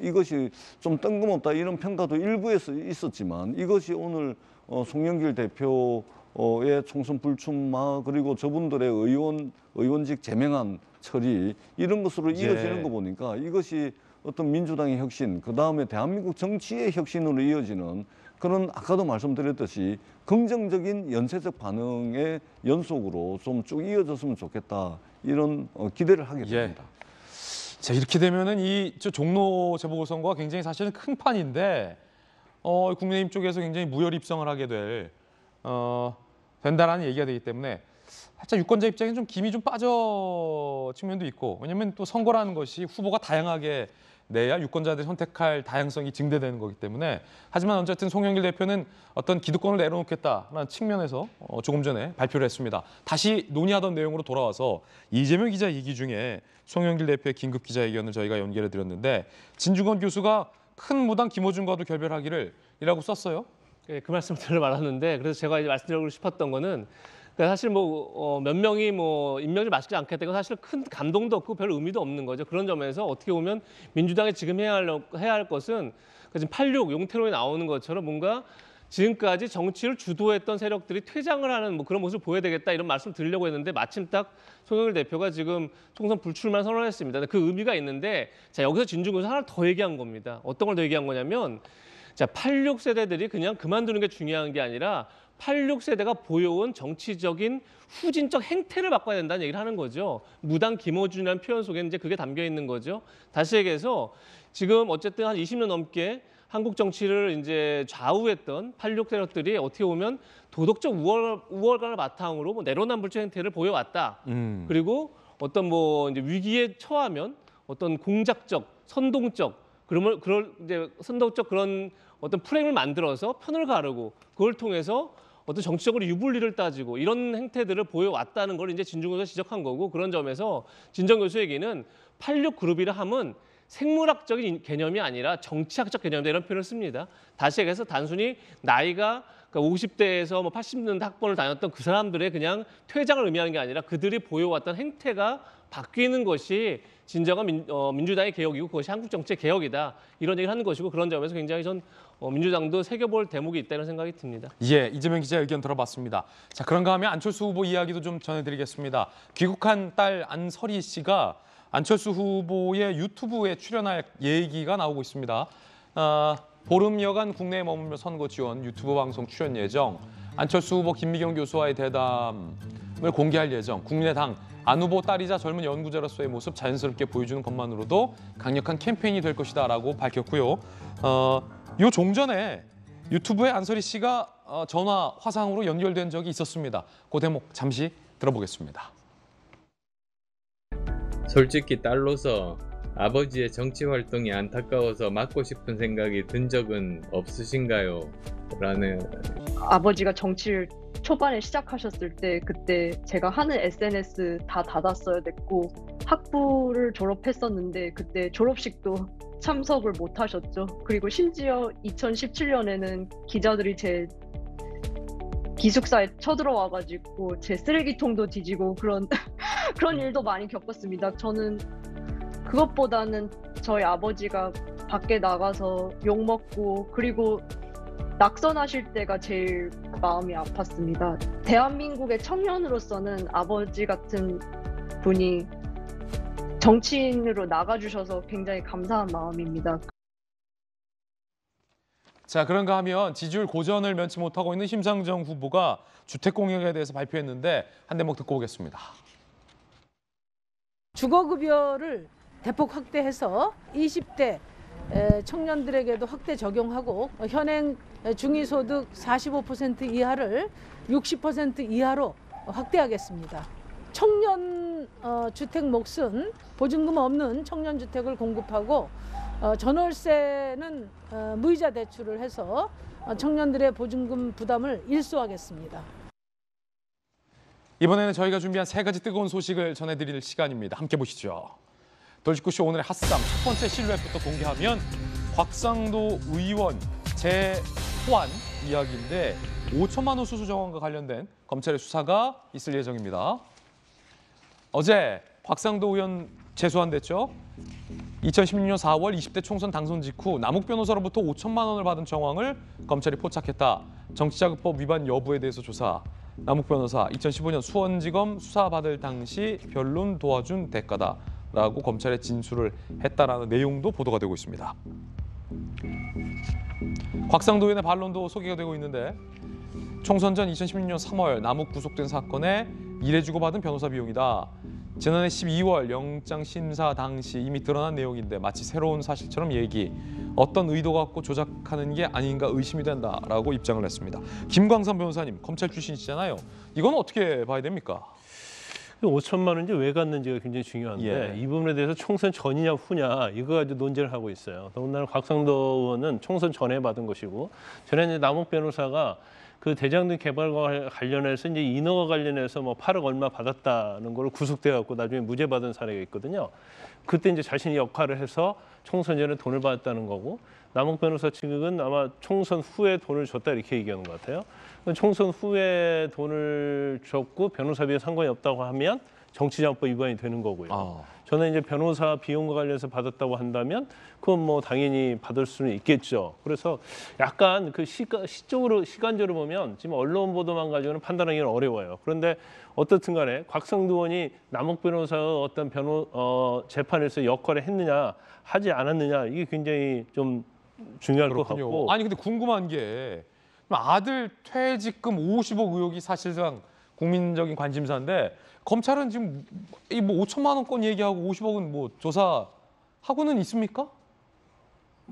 이것이 좀 뜬금없다 이런 평가도 일부에서 있었지만 이것이 오늘 송영길 대표의 총선 불출마 그리고 저분들의 의원직 제명안 처리 이런 것으로 이어지는 거 보니까 이것이 어떤 민주당의 혁신, 그 다음에 대한민국 정치의 혁신으로 이어지는 그런 아까도 말씀드렸듯이 긍정적인 연쇄적 반응의 연속으로 좀 쭉 이어졌으면 좋겠다 이런 기대를 하게 됩니다. 자, 이렇게 되면은 이 종로 재보궐선거가 굉장히 사실은 큰 판인데 국민의힘 쪽에서 굉장히 무혈 입성을 하게 된다라는 얘기가 되기 때문에 살짝 유권자 입장에 좀 김이 좀 빠져 측면도 있고, 왜냐하면 또 선거라는 것이 후보가 다양하게 내야 유권자들이 선택할 다양성이 증대되는 거기 때문에. 하지만 어쨌든 송영길 대표는 어떤 기득권을 내려놓겠다라는 측면에서 조금 전에 발표를 했습니다. 다시 논의하던 내용으로 돌아와서 이재명 기자 얘기 중에 송영길 대표의 긴급 기자회견을 저희가 연결해 드렸는데 진중권 교수가 큰 무당 김어준과도 결별하기를 이라고 썼어요. 네, 그 말씀을 드리려 말았는데, 그래서 제가 이제 말씀드리고 싶었던 거는 사실 몇 명이 임명을 마치지 않겠다는 건 사실 큰 감동도 없고 별 의미도 없는 거죠. 그런 점에서 어떻게 보면 민주당이 지금 해야 할 것은 지금 86 용태론이 나오는 것처럼 뭔가 지금까지 정치를 주도했던 세력들이 퇴장을 하는 그런 모습을 보여야 되겠다 이런 말씀 드리려고 했는데 마침 딱 송영길 대표가 지금 총선 불출마 선언했습니다. 그 의미가 있는데 자, 여기서 진중권에서 하나 더 얘기한 겁니다. 어떤 걸 더 얘기한 거냐면 자, 86 세대들이 그냥 그만두는 게 중요한 게 아니라 86 세대가 보여온 정치적인 후진적 행태를 바꿔야 된다는 얘기를 하는 거죠. 무당 김어준이라는 표현 속에 이제 그게 담겨 있는 거죠. 다시 얘기해서 지금 어쨌든 한 20년 넘게 한국 정치를 이제 좌우했던 86 세력들이 어떻게 보면 도덕적 우월감을 바탕으로 내로남불적 행태를 보여왔다. 그리고 어떤 이제 위기에 처하면 어떤 공작적, 선동적 선동적 그런 어떤 프레임을 만들어서 편을 가르고 그걸 통해서 어떤 정치적으로 유불리를 따지고 이런 행태들을 보여왔다는 걸 이제 진중권 교수가 지적한 거고, 그런 점에서 진정 교수에게는 86 그룹이라 함은 생물학적인 개념이 아니라 정치학적 개념이다 이런 표현을 씁니다. 다시 얘기해서 단순히 나이가 50대에서 80년대 학번을 다녔던 그 사람들의 그냥 퇴장을 의미하는 게 아니라 그들이 보여왔던 행태가 바뀌는 것이 진정한 민주당의 개혁이고 그것이 한국 정치의 개혁이다 이런 얘기를 하는 것이고, 그런 점에서 굉장히 전 민주당도 새겨볼 대목이 있다는 생각이 듭니다. 예, 이재명 기자 의견 들어봤습니다. 자, 그런가 하면 안철수 후보 이야기도 좀 전해드리겠습니다. 귀국한 딸 안설희 씨가 안철수 후보의 유튜브에 출연할 얘기가 나오고 있습니다. 보름여간 국내에 머물며 선거 지원 유튜브 방송 출연 예정, 안철수 후보 김미경 교수와의 대담을 공개할 예정, 국민의당 안 후보 딸이자 젊은 연구자로서의 모습 자연스럽게 보여주는 것만으로도 강력한 캠페인이 될 것이다라고 밝혔고요. 요 종전에 유튜브에 안설희 씨가 전화 화상으로 연결된 적이 있었습니다. 그 대목 잠시 들어보겠습니다. 솔직히 딸로서 아버지의 정치 활동이 안타까워서 맡고 싶은 생각이 든 적은 없으신가요? 라는. 아버지가 정치를 초반에 시작하셨을 때 그때 제가 하는 SNS 다 닫았어야 됐고 학부를 졸업했었는데 그때 졸업식도 참석을 못 하셨죠. 그리고 심지어 2017년에는 기자들이 제 기숙사에 쳐들어와가지고 제 쓰레기통도 뒤지고 그런 일도 많이 겪었습니다. 저는 그것보다는 저희 아버지가 밖에 나가서 욕먹고 그리고 낙선하실 때가 제일 마음이 아팠습니다. 대한민국의 청년으로서는 아버지 같은 분이 정치인으로 나가주셔서 굉장히 감사한 마음입니다. 자, 그런가 하면 지지율 고전을 면치 못하고 있는 심상정 후보가 주택 공약에 대해서 발표했는데 한 대목 듣고 오겠습니다. 주거급여를 대폭 확대해서 20대 청년들에게도 확대 적용하고 현행 중위소득 45% 이하를 60% 이하로 확대하겠습니다. 청년 주택 몫은 보증금 없는 청년 주택을 공급하고 전월세는 무이자 대출을 해서 청년들의 보증금 부담을 일소하겠습니다. 이번에는 저희가 준비한 3가지 뜨거운 소식을 전해드릴 시간입니다. 함께 보시죠. 돌직구쇼 오늘의 핫쌈 첫 번째 실루엣부터 공개하면 곽상도 의원 재호환 이야기인데 5천만 원 수수 정황과 관련된 검찰의 수사가 있을 예정입니다. 어제 곽상도 의원 재소환됐죠. 2016년 4월 20대 총선 당선 직후 남욱 변호사로부터 5천만 원을 받은 정황을 검찰이 포착했다. 정치자금법 위반 여부에 대해서 조사. 남욱 변호사 2015년 수원지검 수사받을 당시 변론 도와준 대가다라고 검찰에 진술을 했다라는 내용도 보도가 되고 있습니다. 곽상도 의원의 반론도 소개가 되고 있는데 총선 전 2016년 3월 남욱 구속된 사건에 일해 주고 받은 변호사 비용이다. 지난해 12월 영장 심사 당시 이미 드러난 내용인데 마치 새로운 사실처럼 어떤 의도가 갖고 조작하는 게 아닌가 의심이 된다라고 입장을 냈습니다. 김광선 변호사님, 검찰 출신이시잖아요. 이건 어떻게 봐야 됩니까? 5천만 원이 왜 갔는지가 굉장히 중요한데 이 부분에 대해서 총선 전이냐 후냐 이거 가지고 논쟁을 하고 있어요. 더군다나 곽상도 의원은 총선 전에 받은 것이고 전에 이제 남욱 변호사가 그 대장동 개발과 관련해서 이제 인허가 관련해서 뭐 8억 얼마 받았다는 걸 구속돼 갖고 나중에 무죄 받은 사례가 있거든요. 그때 이제 자신이 역할을 해서 총선 전에 돈을 받았다는 거고 남욱 변호사 측은 아마 총선 후에 돈을 줬다 이렇게 얘기하는 것 같아요. 총선 후에 돈을 줬고 변호사 비에 상관이 없다고 하면 정치자금법 위반이 되는 거고요. 저는 이제 변호사 비용과 관련해서 받았다고 한다면 그건 뭐 당연히 받을 수는 있겠죠. 그래서 약간 그 시간적으로 보면 지금 언론 보도만 가지고는 판단하기는 어려워요. 그런데 어떻든 간에 곽상도 의원이 남욱 변호사의 어떤 재판에서 역할을 했느냐 하지 않았느냐 이게 굉장히 좀 중요할 것 같고. 아니 근데 궁금한 게 아들 퇴직금 50억 의혹이 사실상 국민적인 관심사인데 검찰은 지금 뭐 5천만 원권 얘기하고 50억은 뭐 조사하고는 있습니까?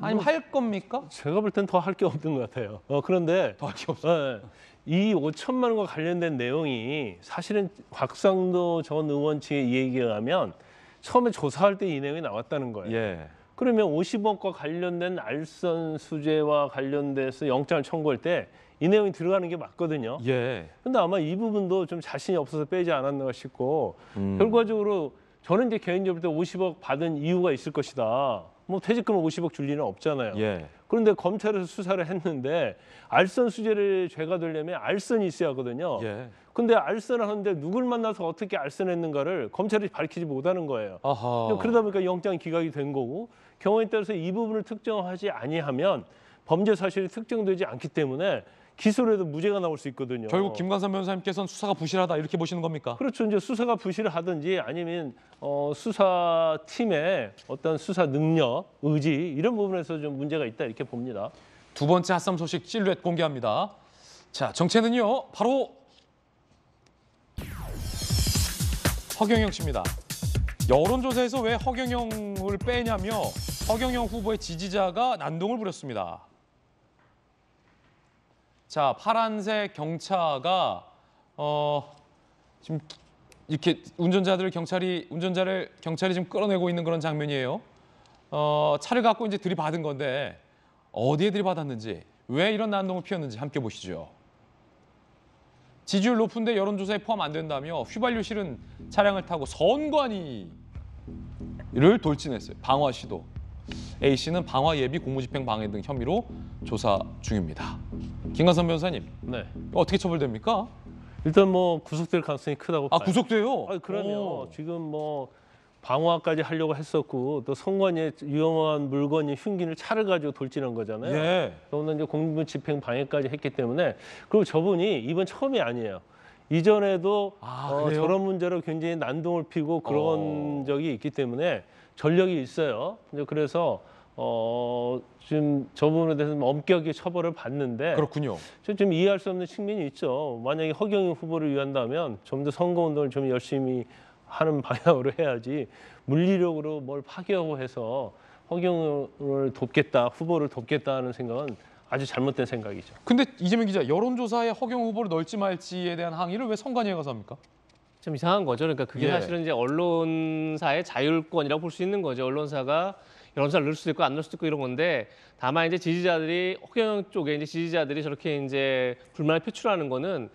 아니면 할 겁니까? 제가 볼 땐 더 할 게 없는 것 같아요. 그런데 더 할 게 없어요. 이 5천만 원과 관련된 내용이 사실은 곽상도 전 의원 측의 얘기에 의하면 처음에 조사할 때 이 내용이 나왔다는 거예요. 그러면 50억과 관련된 알선 수재와 관련돼서 영장을 청구할 때 이 내용이 들어가는 게 맞거든요. 근데 아마 이 부분도 좀 자신이 없어서 빼지 않았나 싶고 결과적으로 저는 이제 개인적으로 50억 받은 이유가 있을 것이다. 뭐 퇴직금을 50억 줄 리는 없잖아요. 그런데 검찰에서 수사를 했는데 알선 수재를 죄가 되려면 알선이 있어야 하거든요. 근데 알선을 하는데 누굴 만나서 어떻게 알선했는가를 검찰이 밝히지 못하는 거예요. 그러다 보니까 영장 기각이 된 거고 경우에 따라서 이 부분을 특정하지 아니하면 범죄 사실이 특정되지 않기 때문에 기소를 해도 무죄가 나올 수 있거든요. 결국 김광선 변호사님께서는 수사가 부실하다 이렇게 보시는 겁니까? 그렇죠. 이제 수사가 부실하든지 아니면 수사팀의 어떤 수사 능력, 의지 이런 부분에서 좀 문제가 있다 이렇게 봅니다. 두 번째 핫쌈 소식 실루엣 공개합니다. 자, 정체는요. 바로 허경영 씨입니다. 여론조사에서 왜 허경영을 빼냐며 허경영 후보의 지지자가 난동을 부렸습니다. 자, 파란색 경차가 지금 이렇게 운전자를 경찰이 지금 끌어내고 있는 그런 장면이에요. 차를 갖고 이제 들이받은 건데 어디에 들이받았는지 왜 이런 난동을 피웠는지 함께 보시죠. 지지율 높은데 여론조사에 포함 안 된다며 휘발유 실은 차량을 타고 선관위를 돌진했어요. 방화 시도. A씨는 방화 예비 공무집행 방해 등 혐의로 조사 중입니다. 김광선 변호사님, 어떻게 처벌됩니까? 일단 뭐 구속될 가능성이 크다고 봐요. 구속돼요? 그럼요. 지금 뭐 방화까지 하려고 했었고 또 선관위에 위험한 물건이 흉기를 차를 가지고 돌진한 거잖아요. 또는 이제 공무집행 방해까지 했기 때문에 그리고 저분이 이번 처음이 아니에요. 이전에도 저런 문제로 굉장히 난동을 피고 그런 적이 있기 때문에 전력이 있어요. 그래서 지금 저 부분에 대해서 엄격하게 처벌을 받는데 그렇군요. 좀 이해할 수 없는 측면이 있죠. 만약에 허경영 후보를 위한다면 좀 더 선거운동을 좀 열심히 하는 방향으로 해야지 물리력으로 뭘 파괴하고 해서 허경영을 돕겠다, 후보를 돕겠다는 생각은 아주 잘못된 생각이죠. 근데 이재명 기자, 여론조사에 허경영 후보를 넣을지 말지에 대한 항의를 왜 선관위에 가서 합니까? 좀 이상한 거죠. 그러니까 그게 사실은 이제 언론사의 자율권이라고 볼 수 있는 거죠. 언론사가 여론조사를 넣을 수도 있고 안 넣을 수도 있고 이런 건데 다만 이제 지지자들이 허경영 쪽에 이제 지지자들이 저렇게 이제 불만을 표출하는 거는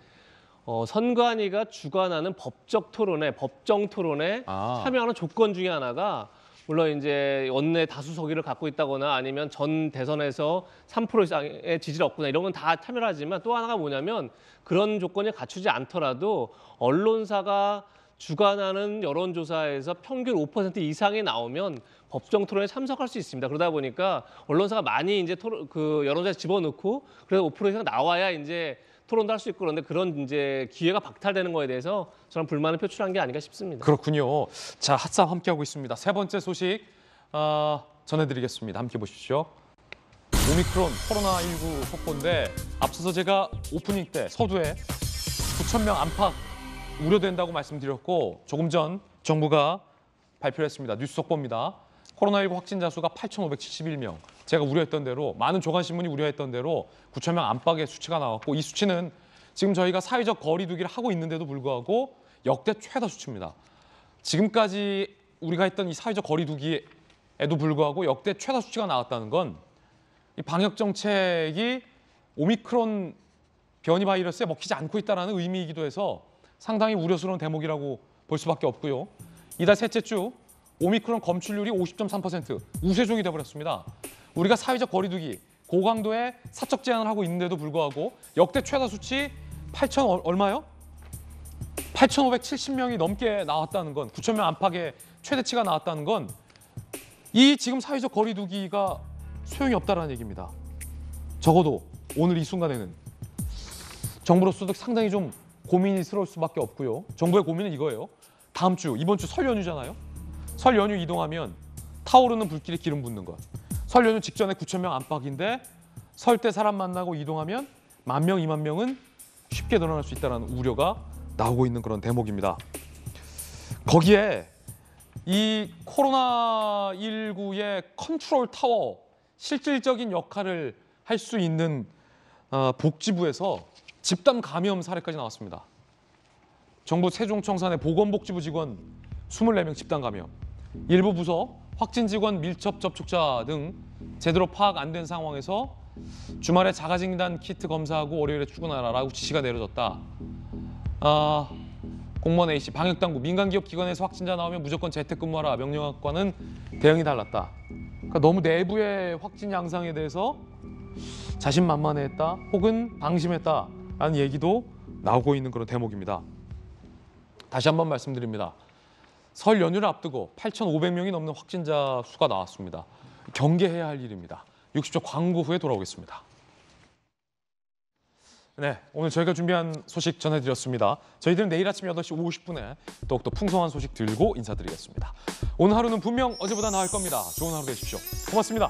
선관위가 주관하는 법정 토론에 참여하는 조건 중에 하나가 물론 이제 원내 다수석의를 갖고 있다거나 아니면 전 대선에서 3% 이상의 지지를 얻거나 이런 건 다 참여를 하지만 또 하나가 뭐냐면 그런 조건이 갖추지 않더라도 언론사가 주관하는 여론조사에서 평균 5% 이상이 나오면 법정 토론에 참석할 수 있습니다. 그러다 보니까 언론사가 많이 이제 여론조사에 집어넣고 그래서 5% 이상 나와야 이제 토론도 할 수 있고 그런데 그런 이제 기회가 박탈되는 거에 대해서 저는 불만을 표출한 게 아닌가 싶습니다. 그렇군요. 자, 핫싸움 함께하고 있습니다. 세 번째 소식 전해드리겠습니다. 함께 보십시오. 오미크론 코로나19 속보인데 앞서서 제가 오프닝 때 서두에 9,000명 안팎 우려된다고 말씀드렸고 조금 전 정부가 발표를 했습니다. 뉴스 속보입니다. 코로나19 확진자 수가 8,571명. 제가 우려했던 대로 많은 조간신문이 우려했던 대로 9,000명 안팎의 수치가 나왔고 이 수치는 지금 저희가 사회적 거리 두기를 하고 있는데도 불구하고 역대 최다 수치입니다. 지금까지 우리가 했던 이 사회적 거리 두기에도 불구하고 역대 최다 수치가 나왔다는 건 이 방역 정책이 오미크론 변이 바이러스에 먹히지 않고 있다는 의미이기도 해서 상당히 우려스러운 대목이라고 볼 수밖에 없고요. 이달 셋째 주 오미크론 검출률이 50.3% 우세종이 돼버렸습니다. 우리가 사회적 거리 두기, 고강도의 사적 제한을 하고 있는데도 불구하고 역대 최다 수치 8,000 얼마요? 8,570명이 넘게 나왔다는 건 9,000명 안팎의 최대치가 나왔다는 건 이 지금 사회적 거리 두기가 소용이 없다는 얘기입니다. 적어도 오늘 이 순간에는 정부로서도 상당히 좀 고민스러울 수밖에 없고요. 정부의 고민은 이거예요. 다음 주, 이번 주 설 연휴잖아요. 설 연휴 이동하면 타오르는 불길에 기름 붓는 것. 설 연휴 직전에 9,000명 안팎인데 설 때 사람 만나고 이동하면 10,000명, 20,000명은 쉽게 늘어날 수 있다는 우려가 나오고 있는 그런 대목입니다. 거기에 이 코로나19의 컨트롤 타워, 실질적인 역할을 할 수 있는 복지부에서 집단 감염 사례까지 나왔습니다. 정부 세종청산의 보건복지부 직원 24명 집단 감염. 일부 부서 확진 직원 밀접 접촉자 등 제대로 파악 안 된 상황에서 주말에 자가진단 키트 검사하고 월요일에 출근하라라고 지시가 내려졌다. 공무원 A씨, 방역당국, 민간기업 기관에서 확진자 나오면 무조건 재택근무하라 명령학과는 대응이 달랐다. 그러니까 너무 내부의 확진 양상에 대해서 자신만만해했다 혹은 방심했다라는 얘기도 나오고 있는 그런 대목입니다. 다시 한번 말씀드립니다. 설 연휴를 앞두고 8,500명이 넘는 확진자 수가 나왔습니다. 경계해야 할 일입니다. 60초 광고 후에 돌아오겠습니다. 네, 오늘 저희가 준비한 소식 전해드렸습니다. 저희들은 내일 아침 8시 50분에 더욱더 풍성한 소식 들고 인사드리겠습니다. 오늘 하루는 분명 어제보다 나을 겁니다. 좋은 하루 되십시오. 고맙습니다.